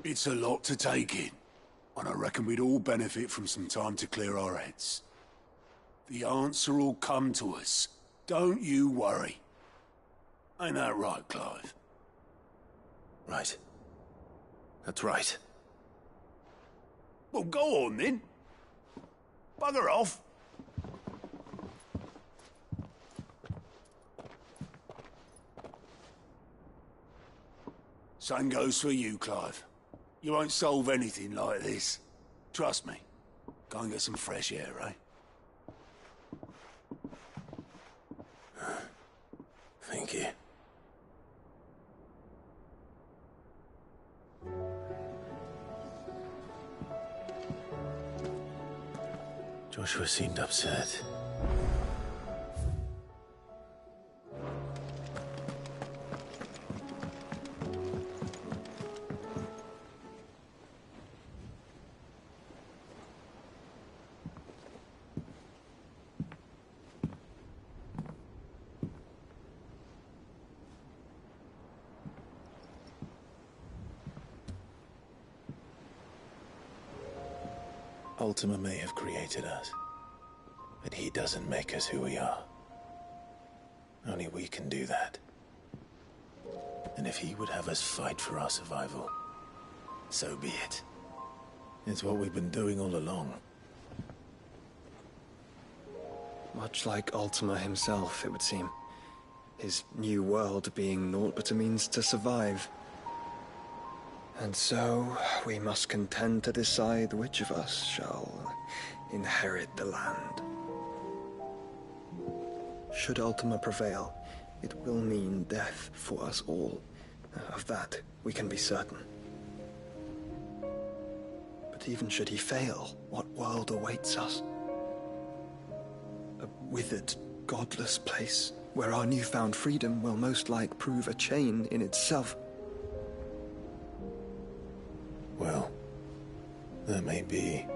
S10: It's a lot to take in, and I reckon we'd all benefit from some time to clear our heads. The answer will come to us. Don't you worry. Ain't that right, Clive?
S3: Right. That's right.
S10: Well, go on then. Bugger off. Same goes for you, Clive. You won't solve anything like this. Trust me. Go and get some fresh air, eh?
S3: Thank you. Joshua seemed upset. Ultima may have created us, but he doesn't make us who we are. Only we can do that. And if he would have us fight for our survival, so be it. It's what we've been doing all along.
S1: Much like Ultima himself, it would seem. His new world being naught but a means to survive. And so, we must contend to decide which of us shall inherit the land. Should Ultima prevail, it will mean death for us all. Of that, we can be certain. But even should he fail, what world awaits us? A withered, godless place where our newfound freedom will most like prove a chain in itself.
S3: Well, that may be,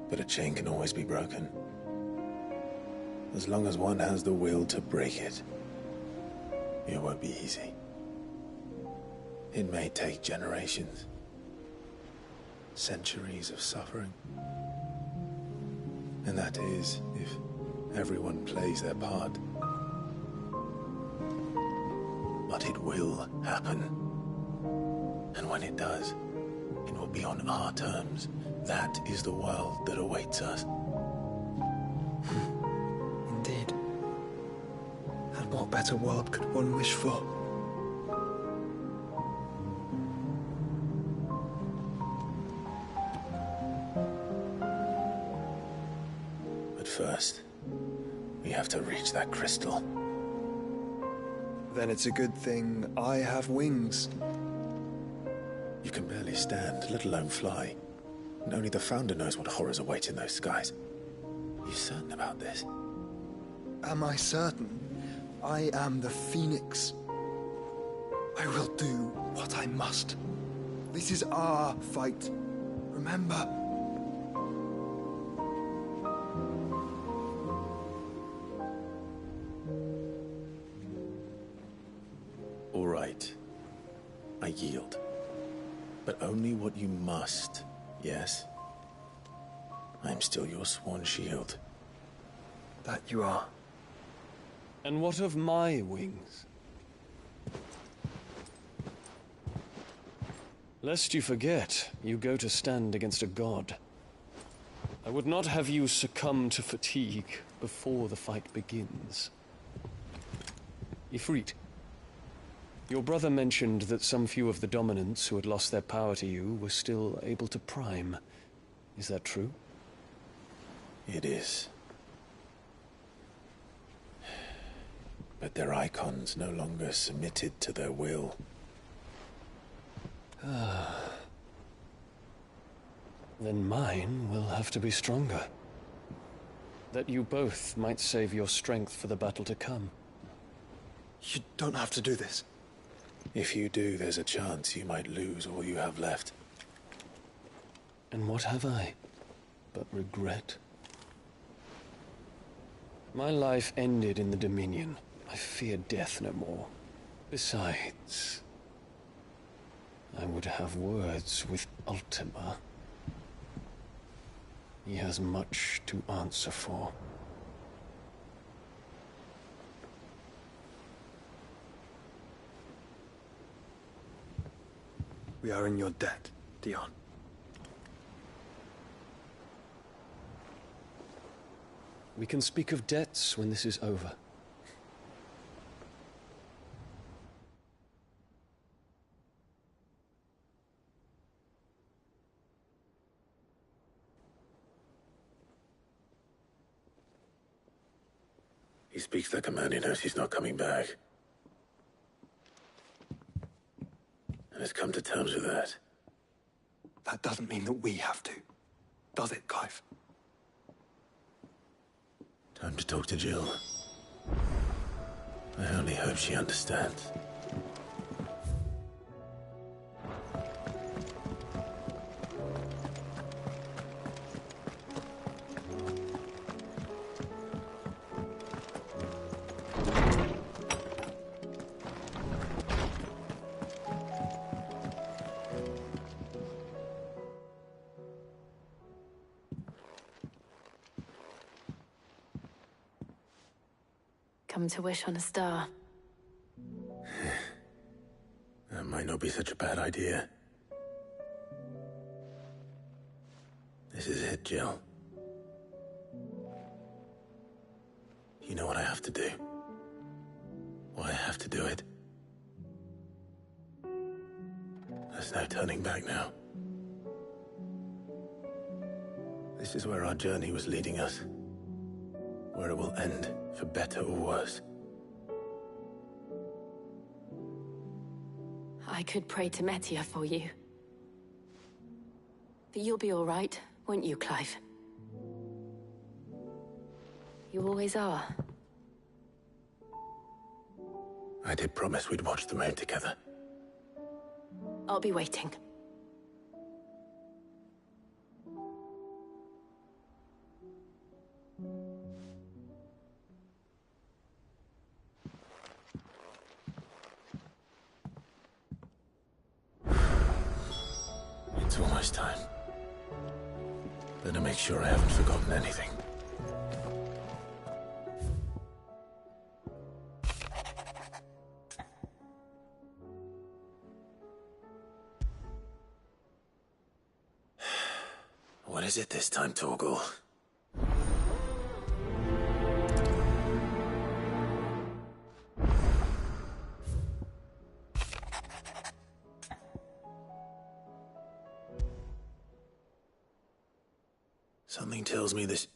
S3: but a chain can always be broken. As long as one has the will to break it, it won't be easy. It may take generations, centuries of suffering. And that is, if everyone plays their part. But it will happen. And when it does, it will be on our terms. That is the world that awaits us.
S1: Indeed. And what better world could one wish for?
S3: But first, we have to reach that crystal.
S1: Then it's a good thing I have wings.
S3: You can barely stand, let alone fly. And only the Founder knows what horrors await in those skies. Are you certain about this?
S1: Am I certain? I am the Phoenix. I will do what I must. This is our fight. Remember?
S3: All right. I yield. But only what you must, yes? I'm still your sworn shield.
S1: That you are.
S4: And what of my wings? Lest you forget, you go to stand against a god. I would not have you succumb to fatigue before the fight begins. Ifrit, your brother mentioned that some few of the dominants who had lost their power to you were still able to prime. Is that true?
S3: It is. But their icons no longer submitted to their will.
S4: Then mine will have to be stronger. That you both might save your strength for the battle to come.
S1: You don't have to do this.
S3: If you do, there's a chance you might lose all you have left.
S4: And what have I but regret? My life ended in the Dominion. I fear death no more. Besides, I would have words with Ultima. He has much to answer for.
S1: We are in your debt, Dion.
S4: We can speak of debts when this is over.
S3: He speaks the command, he knows he's not coming back. And has come to terms with that.
S1: That doesn't mean that we have to, does it, Clive?
S3: Time to talk to Jill. I only hope she understands.
S16: come to wish on a star.
S3: That might not be such a bad idea. This is it, Jill. You know what I have to do. Why I have to do it. There's no turning back now. This is where our journey was leading us. Where it will end, for better or worse.
S16: I could pray to Metia for you. But you'll be all right, won't you, Clive? You always are.
S3: I did promise we'd watch the moon together.
S16: I'll be waiting.
S3: It's almost time. Better make sure I haven't forgotten anything. What is it this time, Torgal? Something tells me this...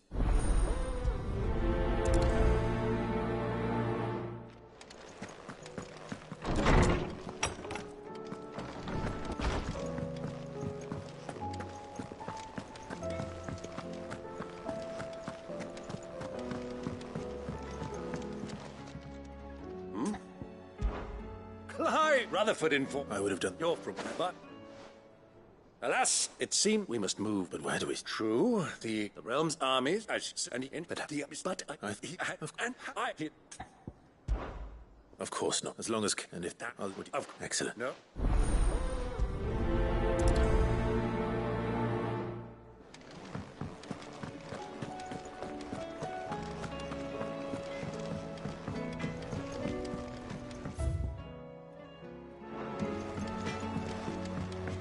S18: Clive! Rutherford informed...
S3: I would have done...
S18: You're from there, but... Alas, it seemed we must move, but where do we... True, the realm's armies, and the... But
S3: Of course not. As long as... And if that... Excellent.
S18: No.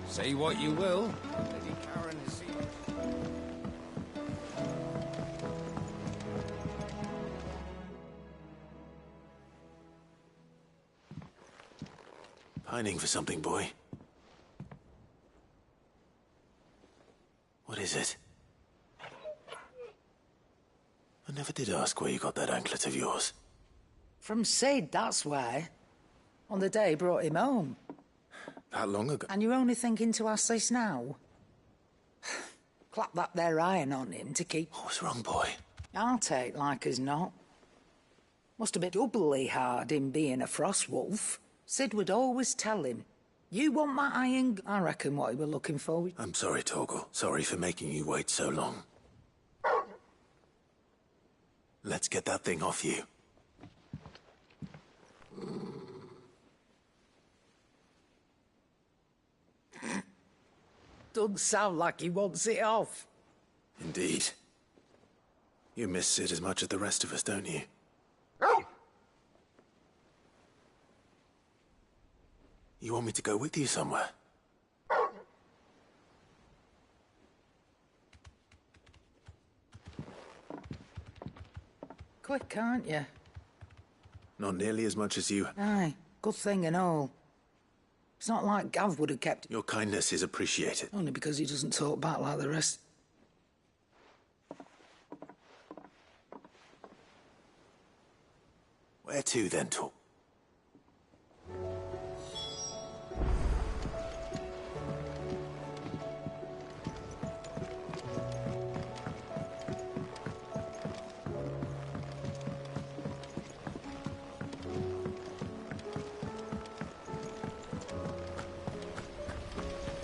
S18: Say what you will, Lady Karen has seen it.
S3: Pining for something, boy. What is it? I never did ask where you got that anklet of yours.
S15: From Sid, that's why. On the day he brought him home.
S3: That long ago?
S15: And you're only thinking to ask this now? Clap that there iron on him to keep...
S3: What's wrong, boy?
S15: I'll take like as not. Must have been doubly hard him being a frost wolf. Sid would always tell him, you want that iron... I reckon what he were looking for...
S3: I'm sorry, Torgal. Sorry for making you wait so long. Let's get that thing off you.
S15: Doesn't sound like he wants it off.
S3: Indeed. You miss Sid as much as the rest of us, don't you? You want me to go with you somewhere?
S15: Quick, aren't you?
S3: Not nearly as much as you.
S15: Aye, good thing and all. It's not like Gav would have kept...
S3: Your kindness is appreciated.
S15: Only because he doesn't talk back like the rest.
S3: Where to, then, Tor?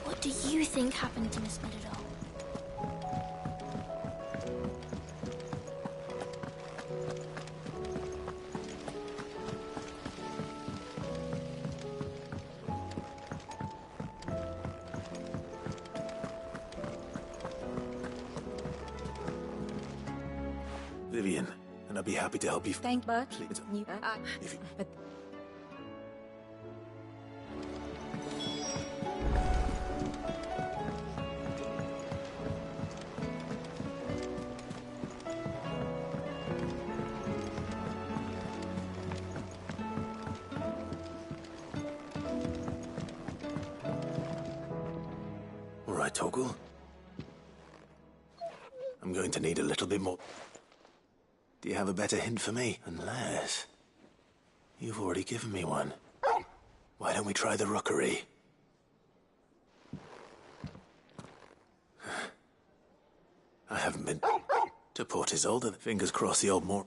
S21: What do you think happened to Miss Meadowdall?
S3: Vivian, an and I'd be happy to help you.
S11: Thank but
S3: Please.
S11: you.
S3: If you...
S11: But
S3: All right, Torgal. I'm going to need a little bit more. Do you have a better hint for me? Unless... you've already given me one. Why don't we try the rookery? I haven't been to Port Isolde. Fingers crossed the old Moor...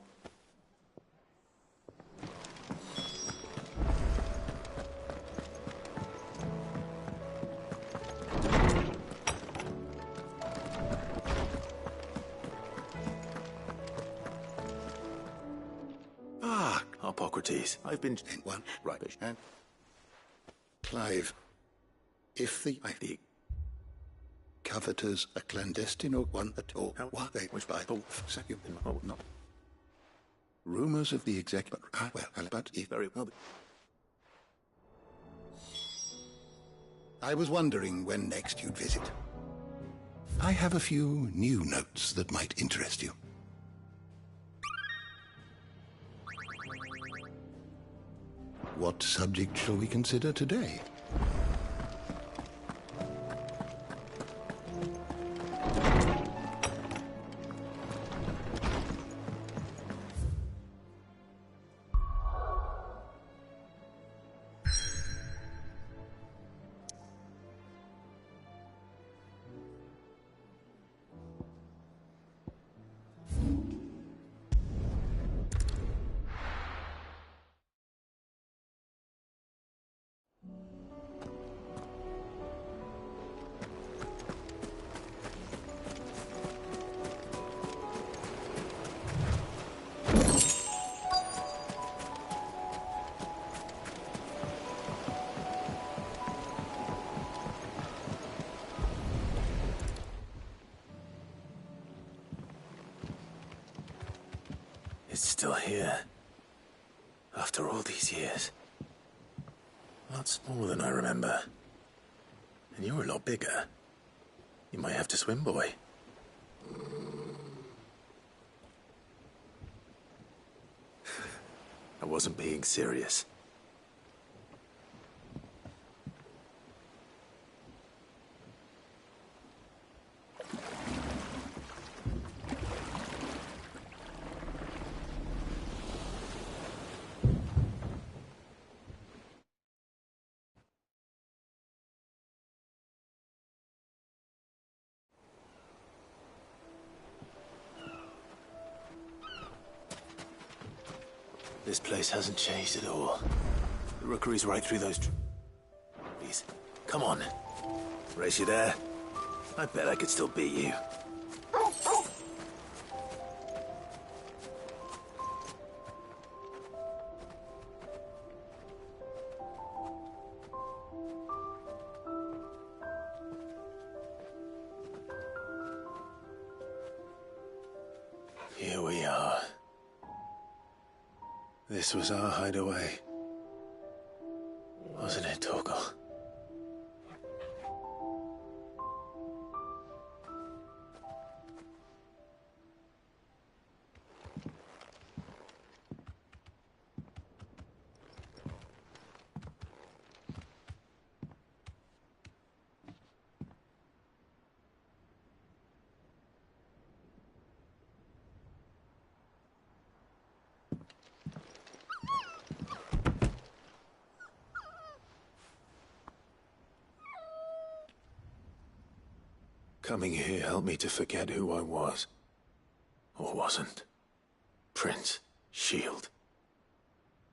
S3: Ah, Hippocrates. I've been...
S17: One, right, and... Clive, if the coveters a clandestine or one at all, what they which by the second, no. Rumors of the exec, but if very well. I was wondering when next you'd visit. I have a few new notes that might interest you. What subject shall we consider today?
S3: It's still here. After all these years. A lot smaller than I remember. And you're a lot bigger. You might have to swim, boy. I wasn't being serious. This place hasn't changed at all. The rookery's right through those trees. Come on. Race you there? I bet I could still beat you. Here we are. This was our hideaway. Wasn't it, Torgal? Coming here helped me to forget who I was. Or wasn't. Prince, shield.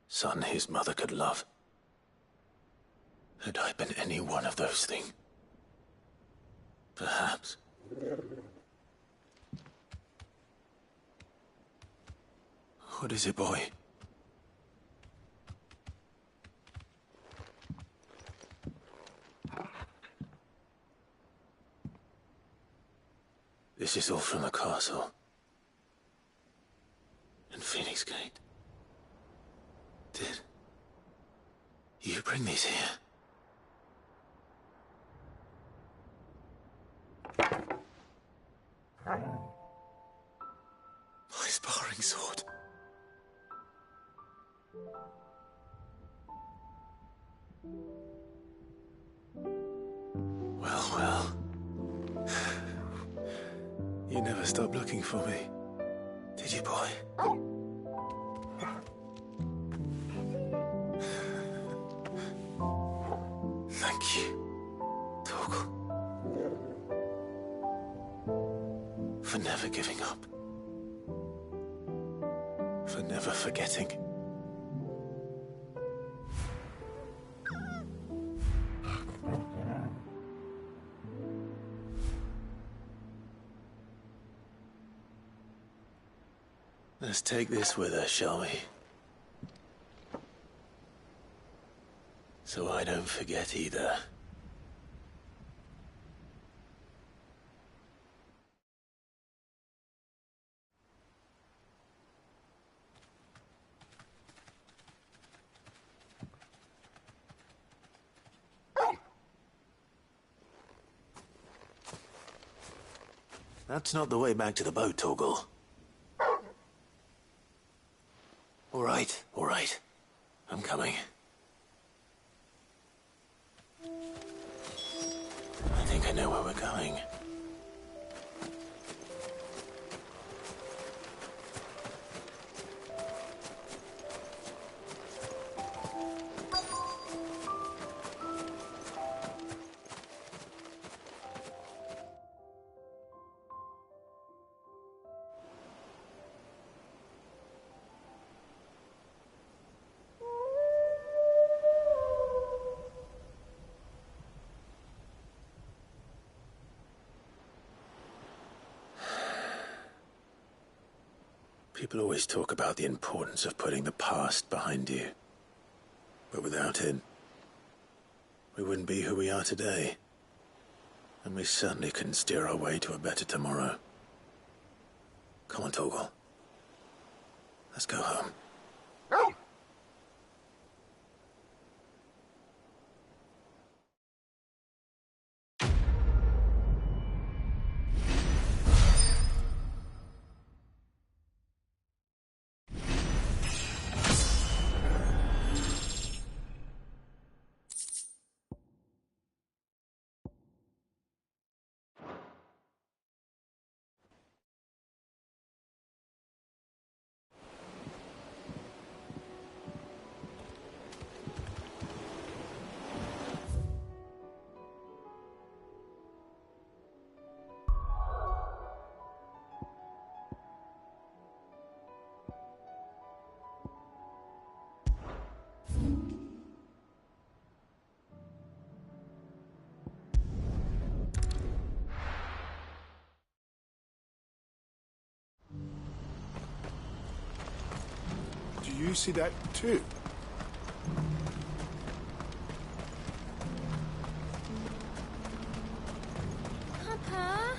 S3: Son his mother could love. Had I been any one of those things? Perhaps. What is it, boy? This is all from the castle. And Eastgate. Did you bring these here? My sparring sword. Well. You never stopped looking for me, did you, boy? Thank you, Torgal, for never giving up, for never forgetting. Let's take this with us, shall we? So I don't forget either. That's not the way back to the boat, Torgal. All right. I'm coming. I think I know where we're going. People always talk about the importance of putting the past behind you. But without it, we wouldn't be who we are today. And we certainly couldn't steer our way to a better tomorrow. Come on, Torgal. Let's go home.
S10: Do you see that too?
S2: Papa?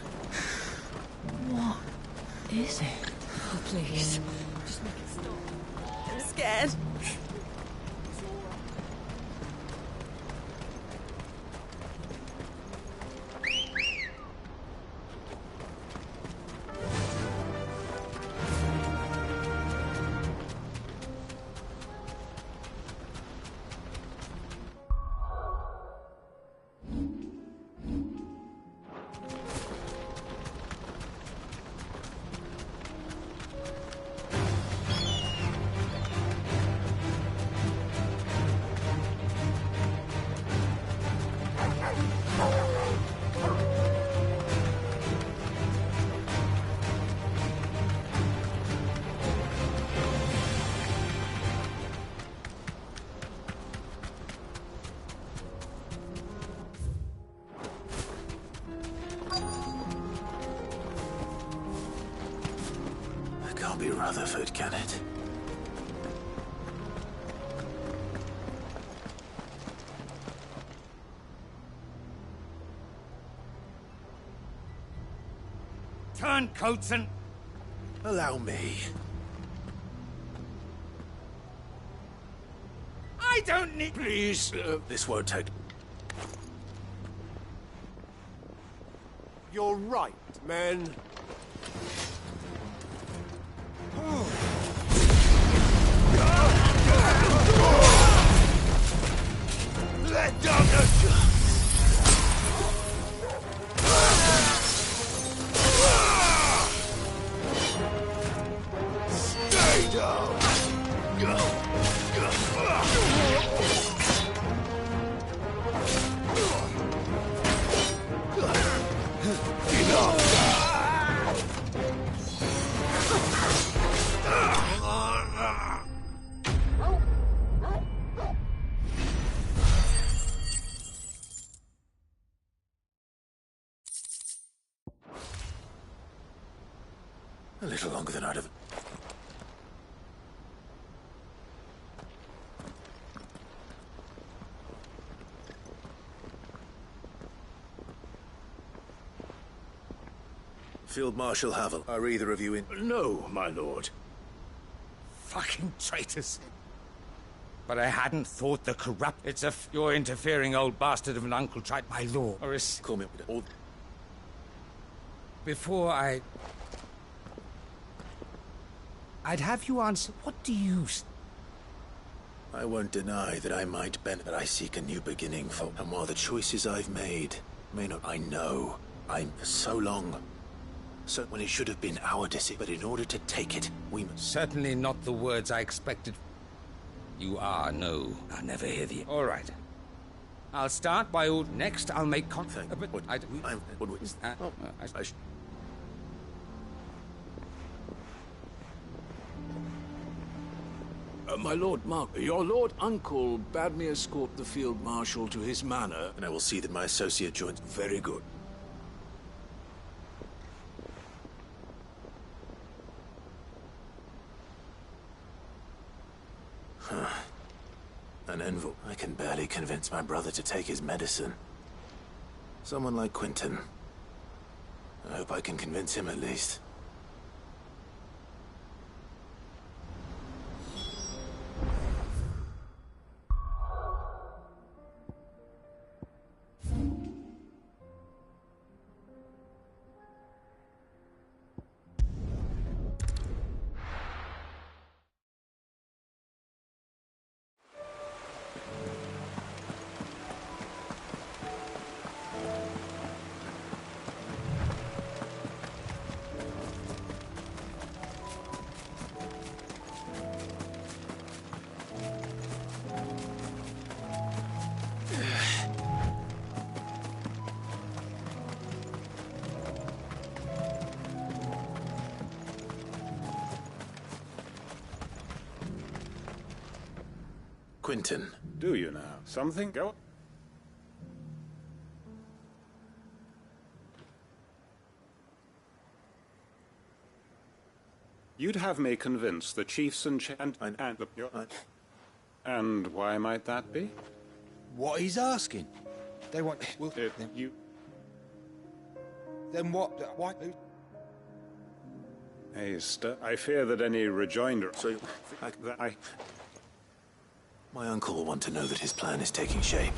S19: What is it?
S2: Oh, please. Just make it stop. I'm scared.
S3: Can't be Rutherford, can it?
S6: Turncoats and...
S3: Allow me.
S18: I don't need...
S3: Please, this won't take...
S10: You're right, men.
S3: Let down the... Stay down! A little longer than I'd have... Field Marshal Havel, are either of you in?
S18: No, my lord. Fucking traitors. But I hadn't thought the corrupt... It's your interfering old bastard of an uncle tried... My lord. Or is...
S3: Call me all...
S18: Before I'd have you answer... What do you...
S3: I won't deny that I might bend, but I seek a new beginning for... And while the choices I've made may not... I know I'm for so long... So when it should have been our decision, but in order to take it, we must...
S18: Certainly not the words I expected. You are no... I'll never hear the... All right. I'll start by... Next, I'll make contact... But I'm...
S10: My lord Mark, your lord uncle bade me escort the field marshal to his manor.
S3: And I will see that my associate joins...
S10: Very good.
S3: An envoy. I can barely convince my brother to take his medicine. Someone like Quentin. I hope I can convince him at least. Quentin.
S6: Do you now? Something go? You'd have me convinced the chiefs and and why might that be?
S22: What he's asking. They want... Well,
S6: you...
S22: Then what... Why...
S6: I fear that any rejoinder...
S3: So, my uncle will want to know that his plan is taking shape.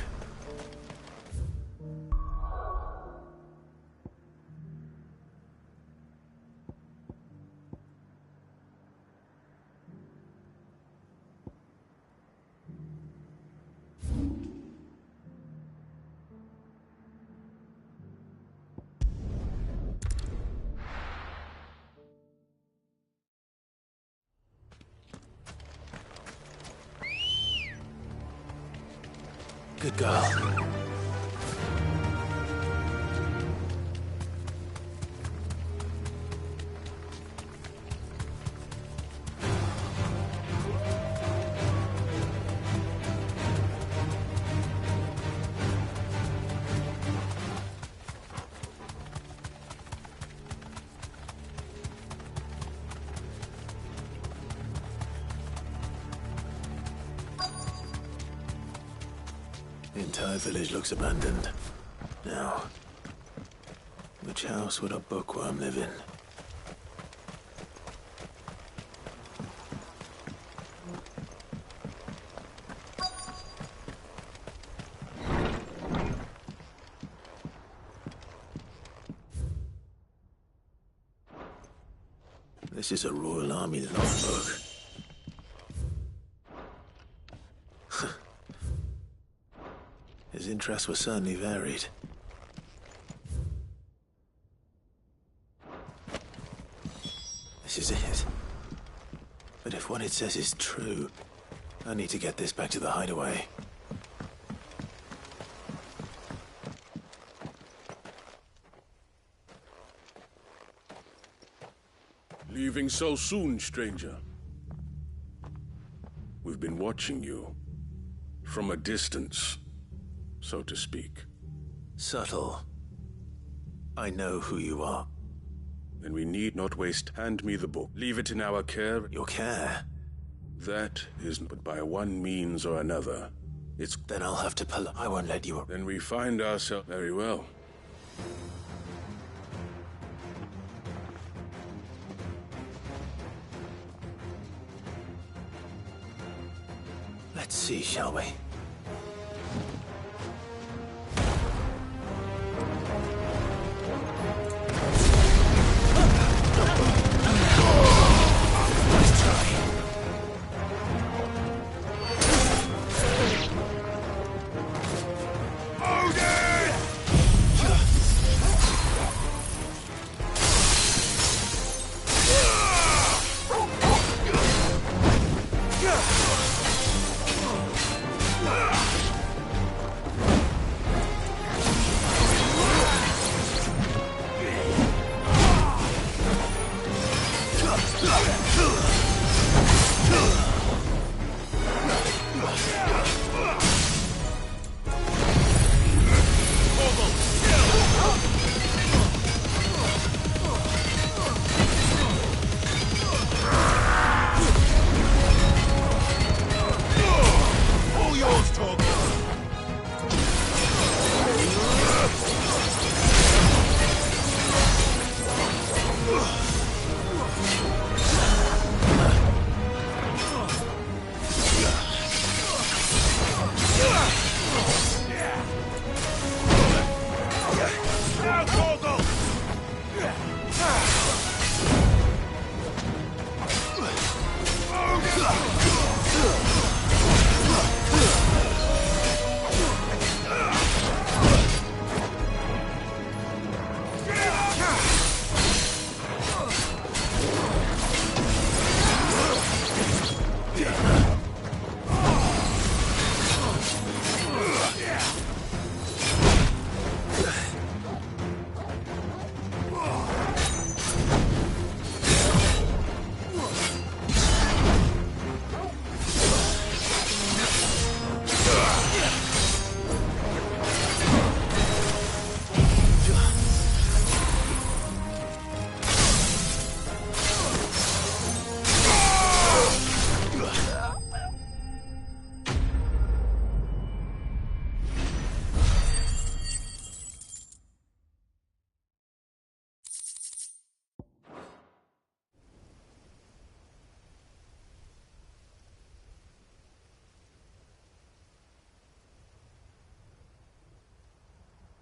S3: Good girl. The entire village looks abandoned. Now, which house would a bookworm live in? This is a Royal Army logbook. His interests were certainly varied. This is it. But if what it says is true, I need to get this back to the hideaway.
S9: Leaving so soon, stranger? We've been watching you. From a distance, so to speak.
S3: Subtle. I know who you are.
S9: Then we need not waste. Hand me the book. Leave it in our care.
S3: Your care?
S9: That is but by one means or another. It's...
S3: Then I'll have to I won't let you...
S9: Then we find ourselves... Very well.
S3: Let's see, shall we?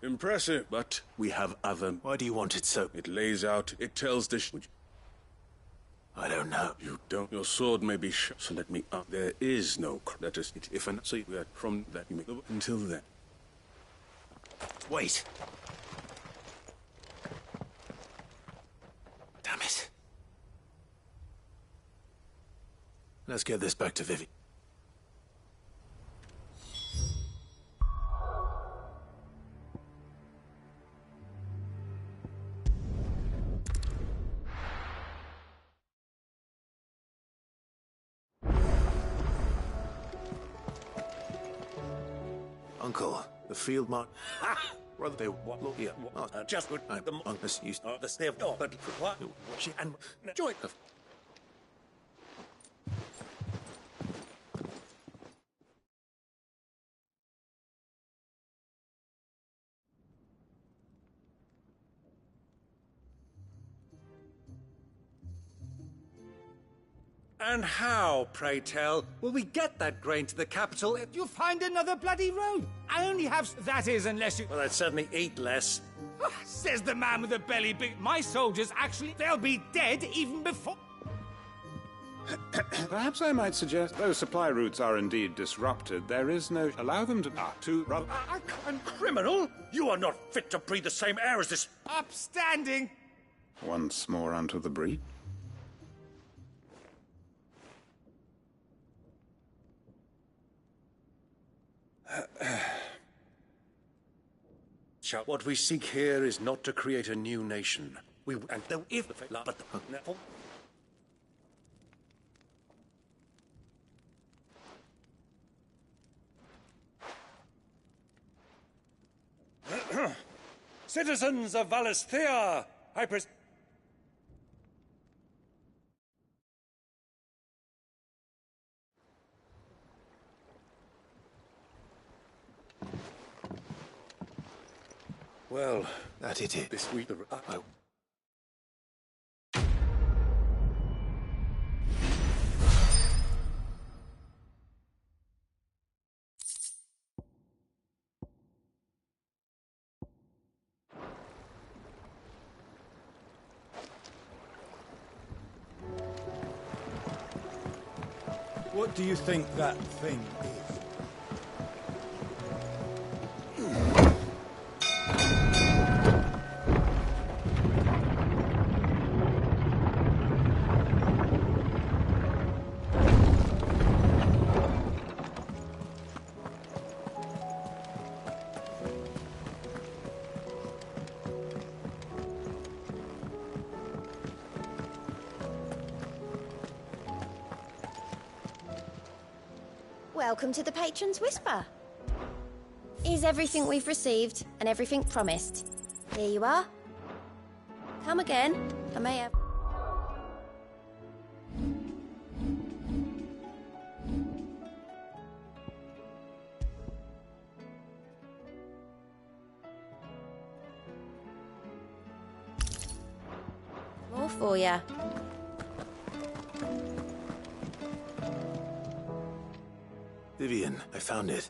S9: Impressive, but we have other...
S3: Why do you want it so?
S9: It lays out, it tells the...
S3: I don't know.
S9: You don't. Your sword may be so let me up. There is no... That is it. If I see that from that you make... Until then.
S3: Wait. Damn it. Let's get this back to Vivi. Uncle, the field mark. Brother, they what? Look here.
S12: Just good.
S3: I'm Uncle used
S12: the sniff door, but what? She and join.
S5: And how, pray tell, will we get that grain to the capital if
S23: you find another bloody road? I only have... That is, unless you...
S12: Well, I'd certainly eat less.
S23: Says the man with the belly big. My soldiers, actually, they'll be dead even before...
S6: Perhaps I might suggest, though supply routes are indeed disrupted, there is no... Allow them to...
S12: Criminal? You are not fit to breathe the same air as this...
S23: Upstanding!
S6: Once more unto the breach.
S18: What we seek here is not to create a new nation. And though if but citizens of Valisthea, well,
S3: that it is.
S18: This week,
S22: What do you think that thing is?
S7: Welcome to the Patron's Whisper. Is everything we've received and everything promised? Here you are. Come again. I may have... More for ya.
S3: Vivian, I found it.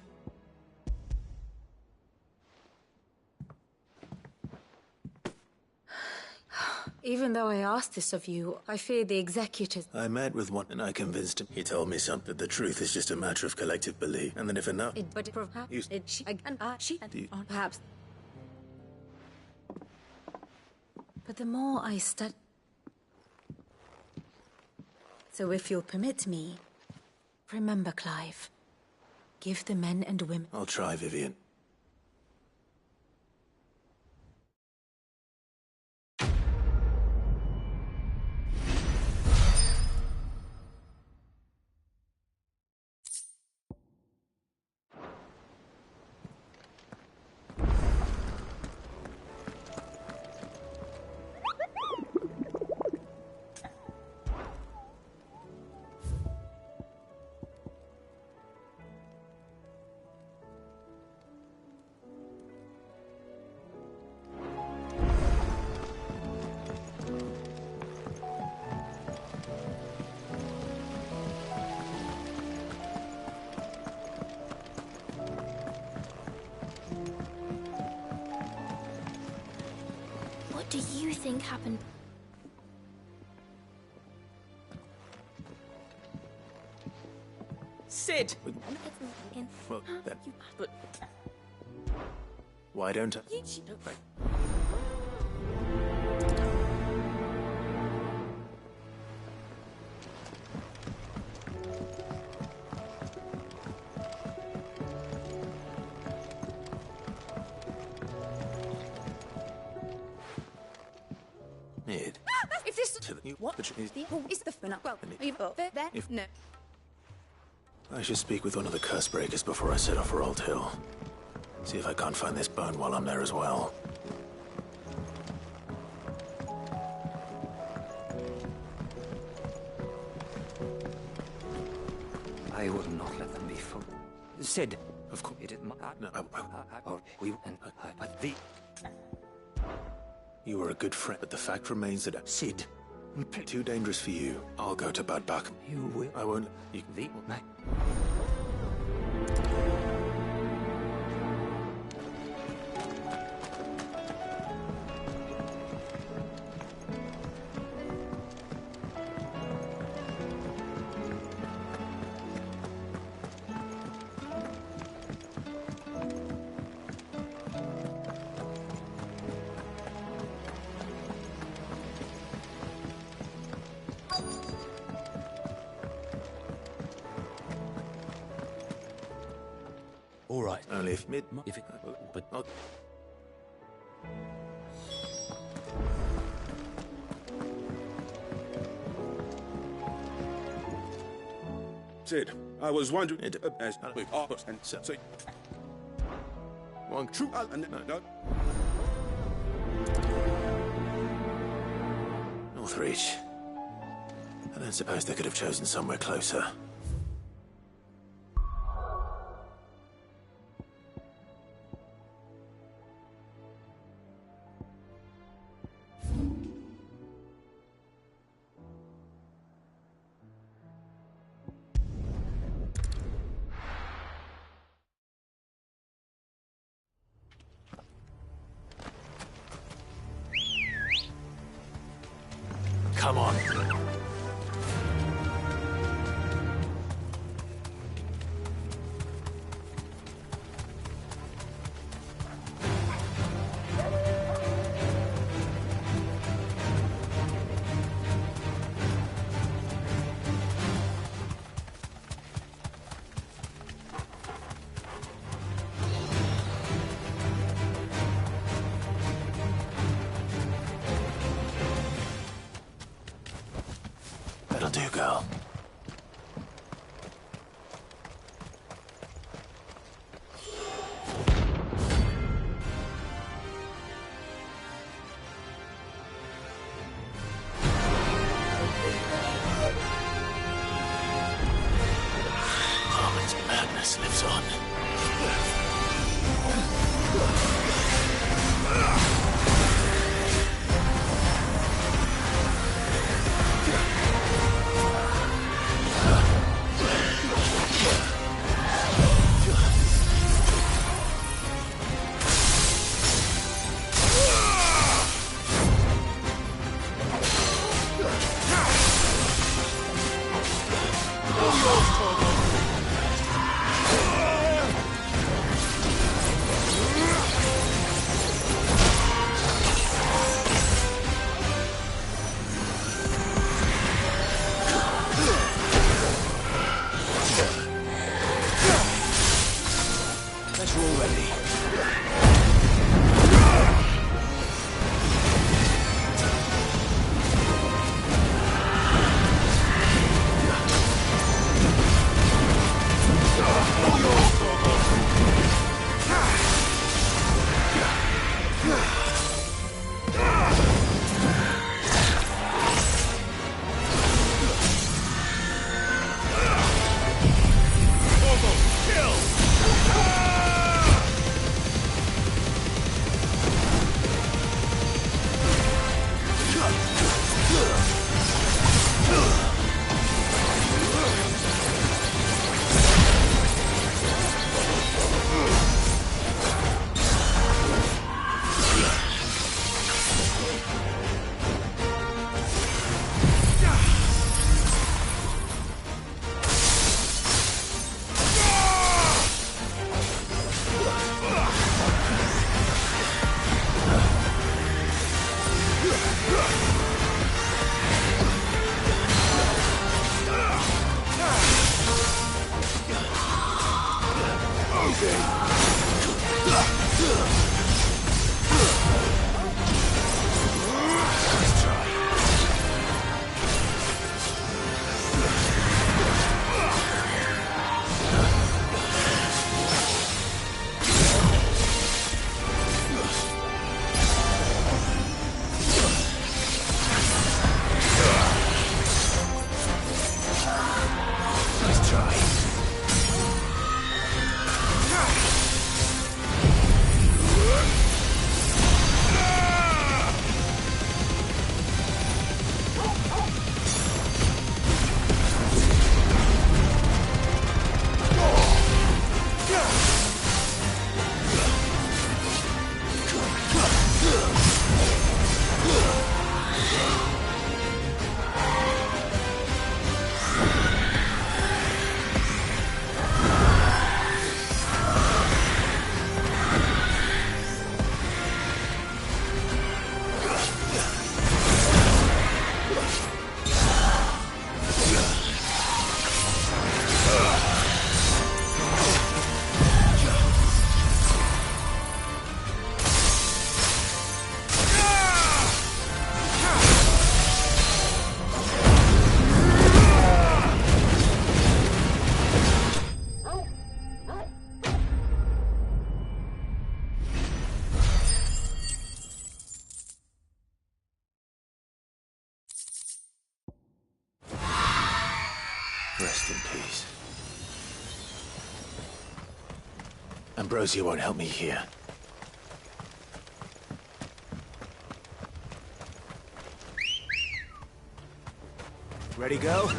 S16: Even though I asked this of you, I fear the executors...
S3: I met with one and I convinced him. He told me something, that the truth is just a matter of collective belief. And then if enough...
S16: Perhaps... But the more I study... So if you'll permit me, remember, Clive. Give the men and women...
S3: I'll try, Vivian.
S21: What do you think happened?
S13: Sid!
S3: Well, then... But... Why don't I... Mid.
S13: If this...
S3: What?
S13: Is the finale? Well, are you there?
S3: If-
S13: No.
S3: I should speak with one of the curse breakers before I set off for Old Hill. See if I can't find this bone while I'm there as well.
S8: I will not let them be fooled. Sid.
S3: Of course.
S8: It is my...
S3: No,
S8: the...
S3: You were a good friend, but the fact remains that...
S8: Sid.
S3: Too dangerous for you. I'll go to Budbuck.
S8: You will...
S3: I won't... You...
S8: The...
S22: All right. Only if it... But...
S9: Sid, I was wondering as we are and so one true and no.
S22: Northreach. I don't suppose they could have chosen somewhere closer. Come on. That'll do, girl. Harmon's madness lives on. Ambrosia won't help me here. Ready, go?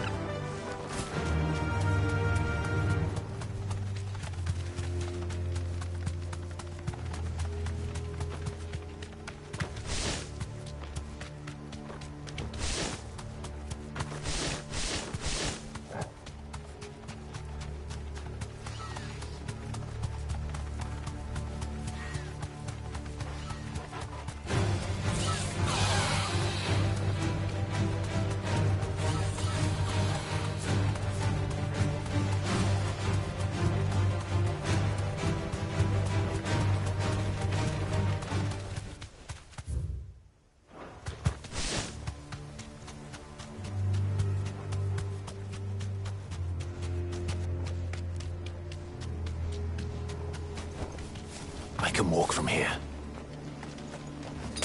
S22: I can walk from here.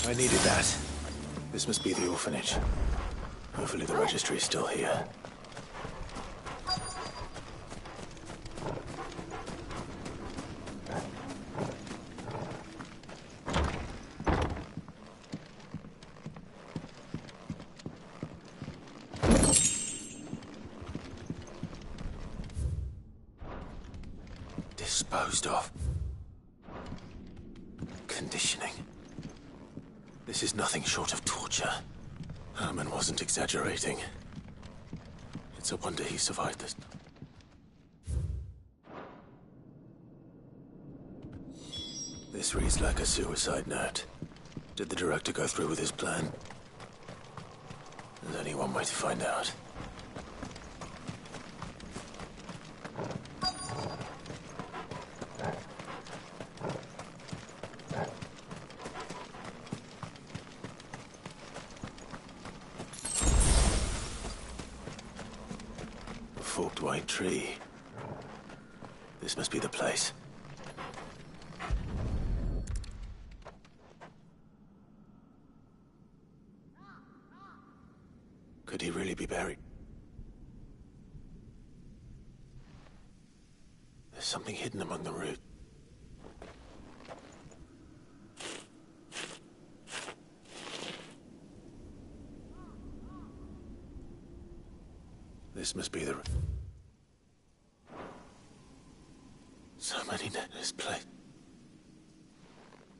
S22: I needed that. This must be the orphanage. Hopefully the registry is still here. Disposed of. Conditioning. This is nothing short of torture. Herman wasn't exaggerating. It's a wonder he survived this. This reads like a suicide note. Did the director go through with his plan? There's only one way to find out. Forked white tree. This must be the place. Could he really be buried? There's something hidden among the roots. This must be the... So many in this place.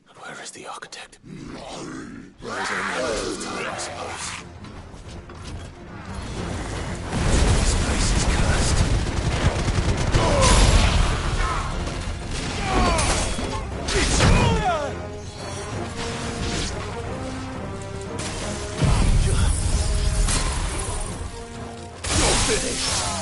S22: And where is the architect? Rising time, I suppose. This place is cursed. You're finished.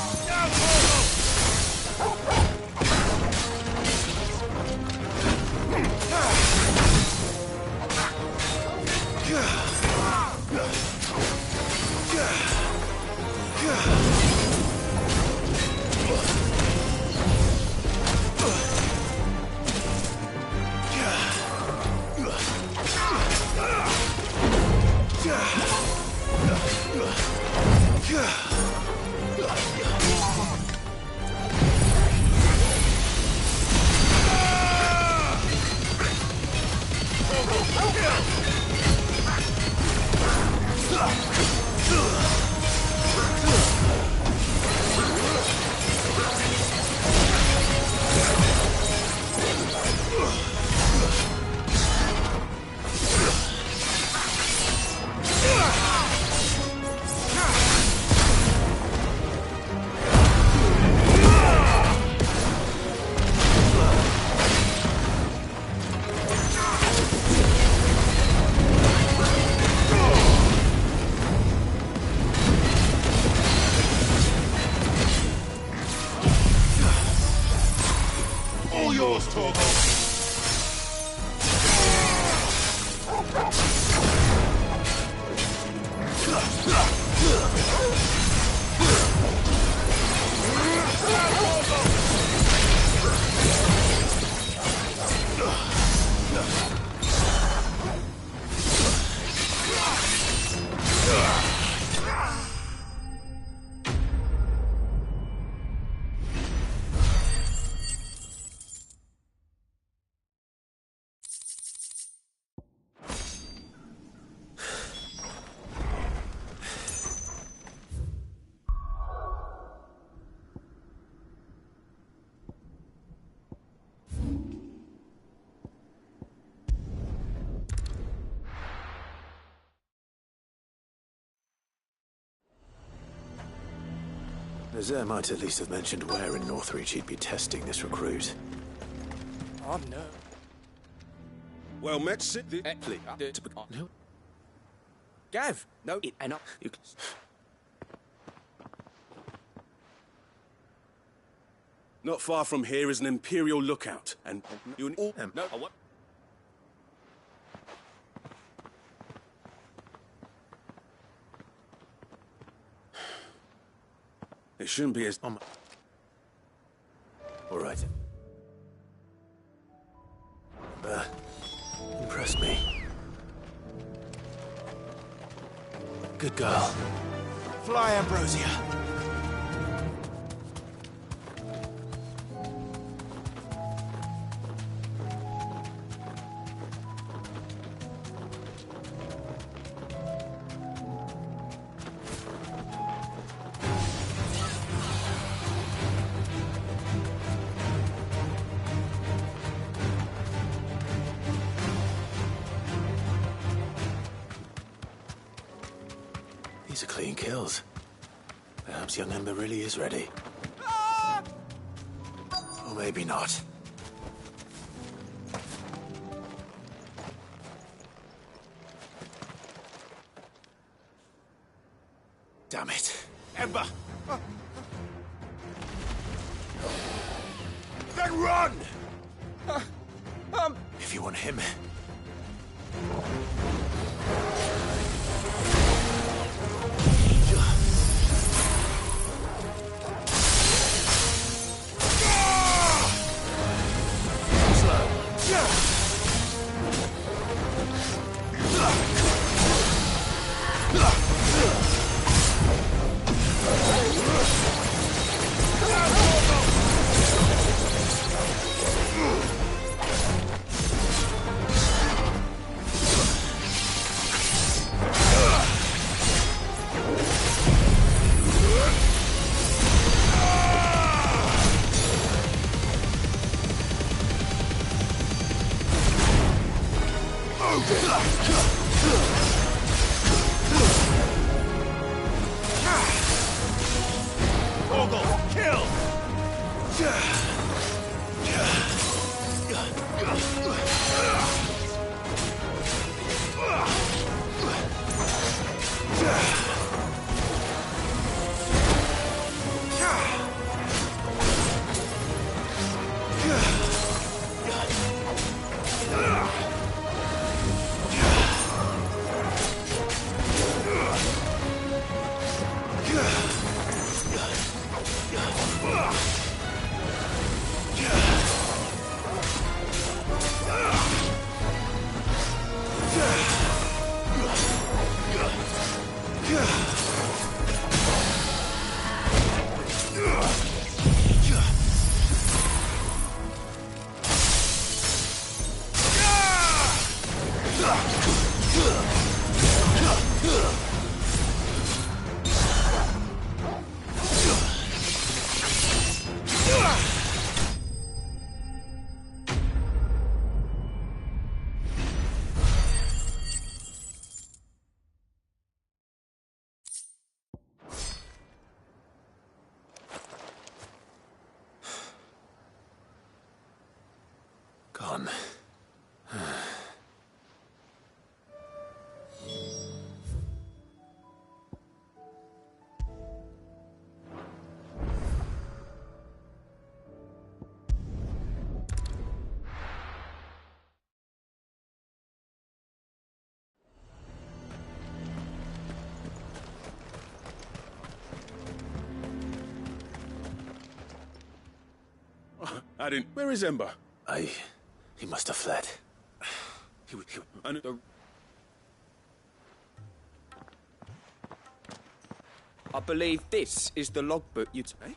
S4: yours, Torvald.
S22: Nazaire might at least have mentioned where in Northreach he'd be testing this recruit.
S1: Oh, no.
S9: Well, met sit the...
S1: No. Gav! No, it... And
S22: You...
S9: Not far from here is an Imperial lookout, and you and all...
S1: No, I want...
S9: It shouldn't be as...
S22: All right. Impressed me. Good girl.
S23: Fly, Ambrosia.
S22: These are clean kills. Perhaps young Ember really is ready. Or maybe not. Damn it.
S23: Ember!
S22: Then run! If you want him... Gone.
S9: I didn't... Where is Ember?
S22: He must have fled.
S1: I believe this is the logbook you'd say.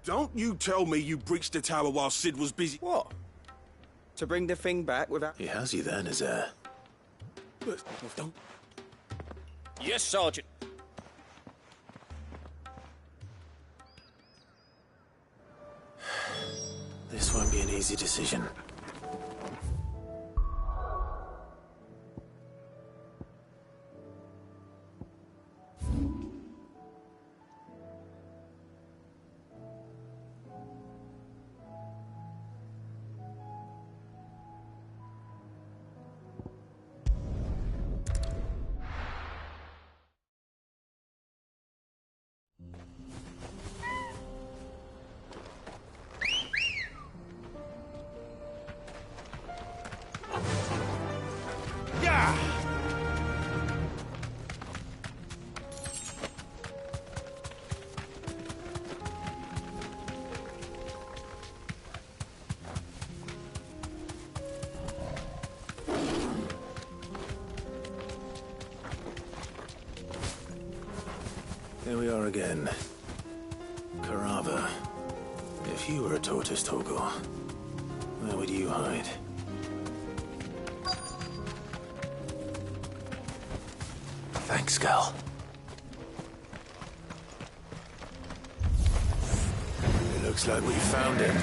S9: Don't you tell me you breached the tower while Sid was busy.
S1: What? To bring the thing back without...
S22: He has you then, Nazaire.
S9: But don't...
S1: Yes, Sergeant.
S22: This won't be an easy decision. Here we are again. Carava. If you were a tortoise, Torgor, where would you hide? Thanks, Gal. It looks like we found it.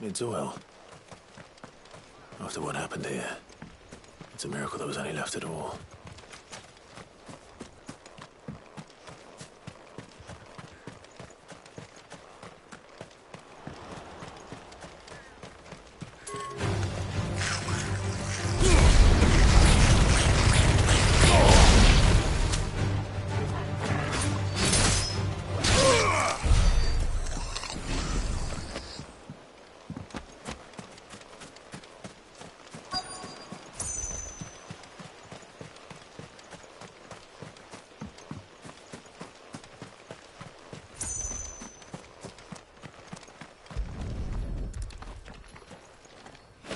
S22: It's well. After what happened here, it's a miracle there was any left at all.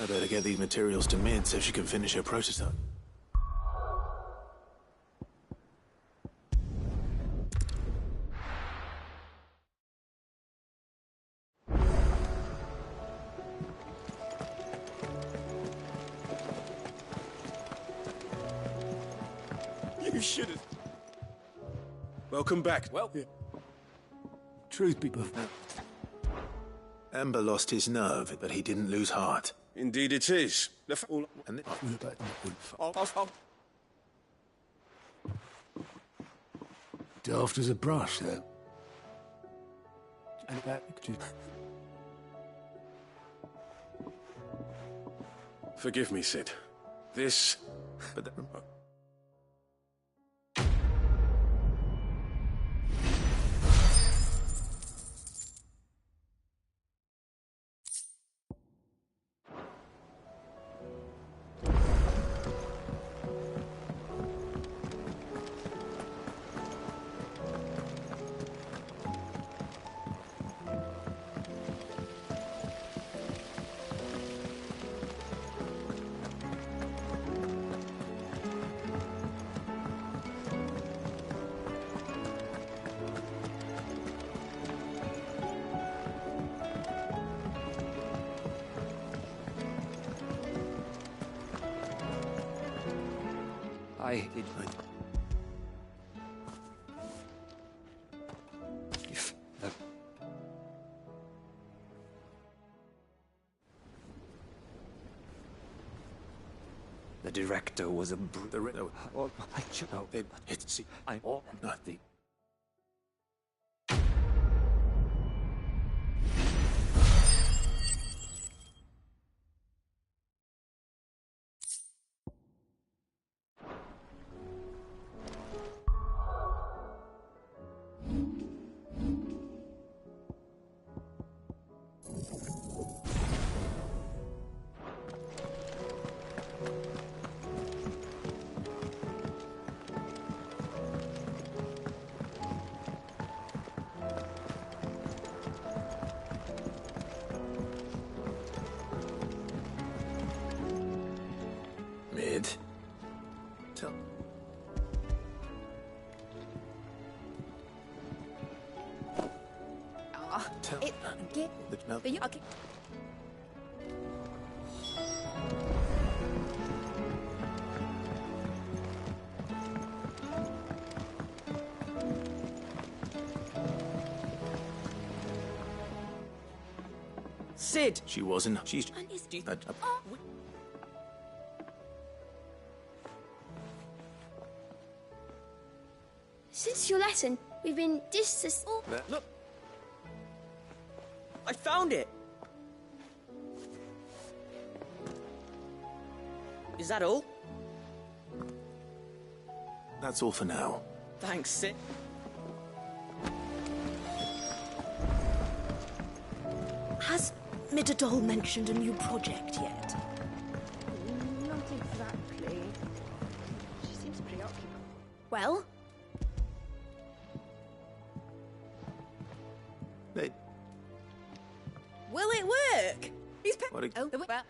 S22: I better get these materials to Mid so she can finish her prototype.
S9: You should have. Welcome back. Well,
S10: Truth be told,
S22: Ember lost his nerve, but he didn't lose heart.
S9: indeed it is.
S22: And
S10: daft as a brush, though.
S9: Forgive me, Sid. This...
S22: But
S8: I did. If the director was a
S22: Oh,
S8: I should know.
S22: It's
S8: I
S22: not
S8: the.
S22: Mid. Tell. Tell.
S7: Get.
S22: No.
S7: Okay.
S1: Sid!
S22: She wasn't. She's.
S21: Since your lesson, we've been
S1: Look! I found it! Is that all?
S22: That's all for now.
S1: Thanks, Sid.
S21: Has Midadol mentioned a new project yet?
S13: Not exactly. She seems preoccupied.
S21: Well?
S22: They.
S7: Will it work? He's
S22: What
S7: well.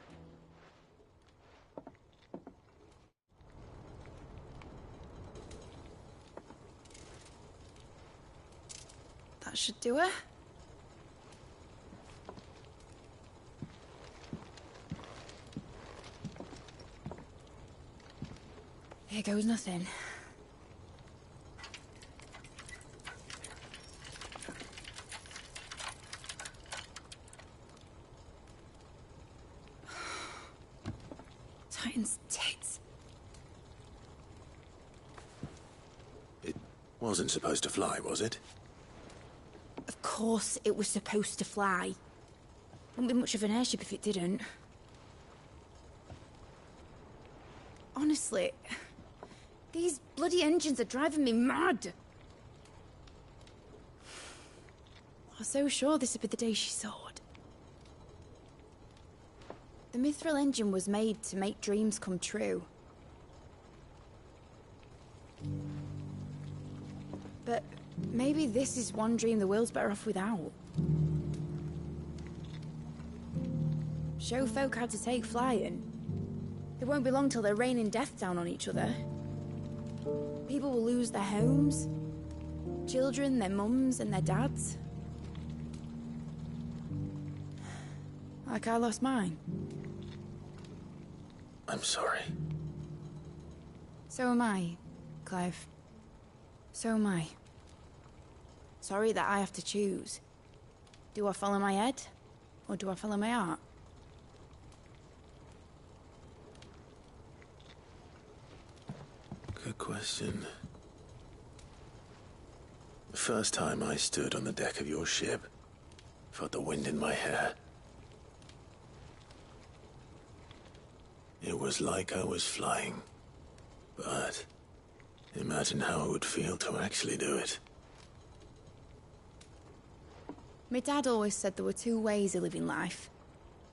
S11: That should do her. Here goes nothing. Titan's tits.
S22: It wasn't supposed to fly, was it?
S11: Of course it was supposed to fly. Wouldn't be much of an airship if it didn't. Honestly, these bloody engines are driving me mad. I was so sure this would be the day she soared. The Mithril engine was made to make dreams come true. But maybe this is one dream the world's better off without. Show folk how to take flying. It won't be long till they're raining death down on each other. People will lose their homes, children, their mums and their dads. Like I lost mine.
S22: I'm sorry.
S11: So am I, Clive. So am I. Sorry that I have to choose. Do I follow my head, or do I follow my heart?
S22: Good question. The first time I stood on the deck of your ship, felt the wind in my hair. It was like I was flying. But imagine how it would feel to actually do it.
S11: My dad always said there were two ways of living life.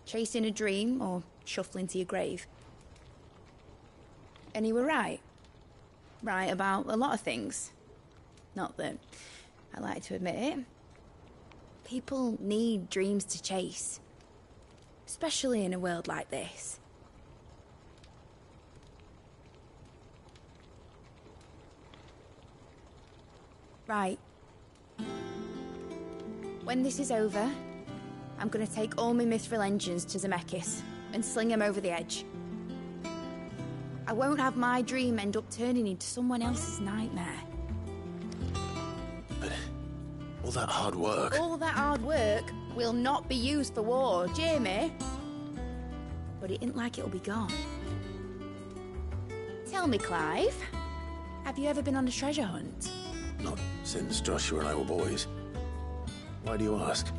S11: Chasing a dream or shuffling to your grave. And he were right. Right about a lot of things. Not that I like to admit it. People need dreams to chase. Especially in a world like this. Right. When this is over, I'm gonna take all my Mithril engines to Zemeckis and sling them over the edge. I won't have my dream end up turning into someone else's nightmare.
S22: But all that hard work...
S11: All that hard work will not be used for war, Jamie. But it ain't like it'll be gone. Tell me, Clive, have you ever been on a treasure hunt?
S22: Not since Joshua and I were boys. Why do you ask?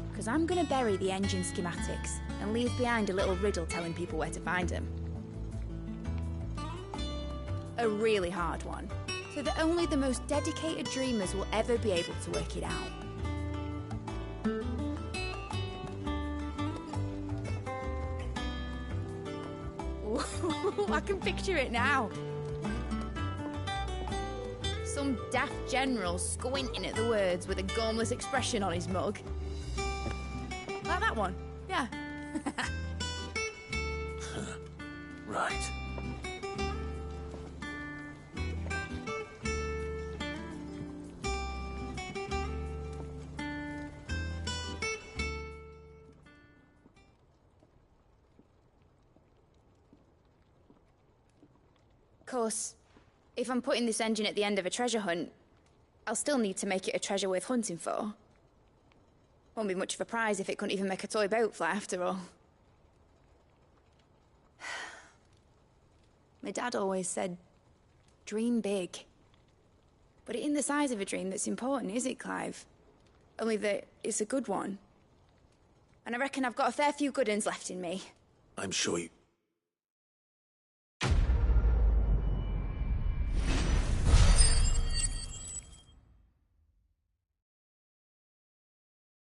S11: Because I'm gonna bury the engine schematics and leave behind a little riddle telling people where to find them. A really hard one, so that only the most dedicated dreamers will ever be able to work it out. Ooh, I can picture it now. Some daft general squinting at the words with a gormless expression on his mug. Like that one, yeah.
S22: Right.
S11: Of course, if I'm putting this engine at the end of a treasure hunt, I'll still need to make it a treasure worth hunting for. Won't be much of a prize if it couldn't even make a toy boat fly after all. My dad always said, dream big. But it ain't the size of a dream that's important, is it, Clive? Only that it's a good one. And I reckon I've got a fair few good uns left in me.
S22: I'm sure you...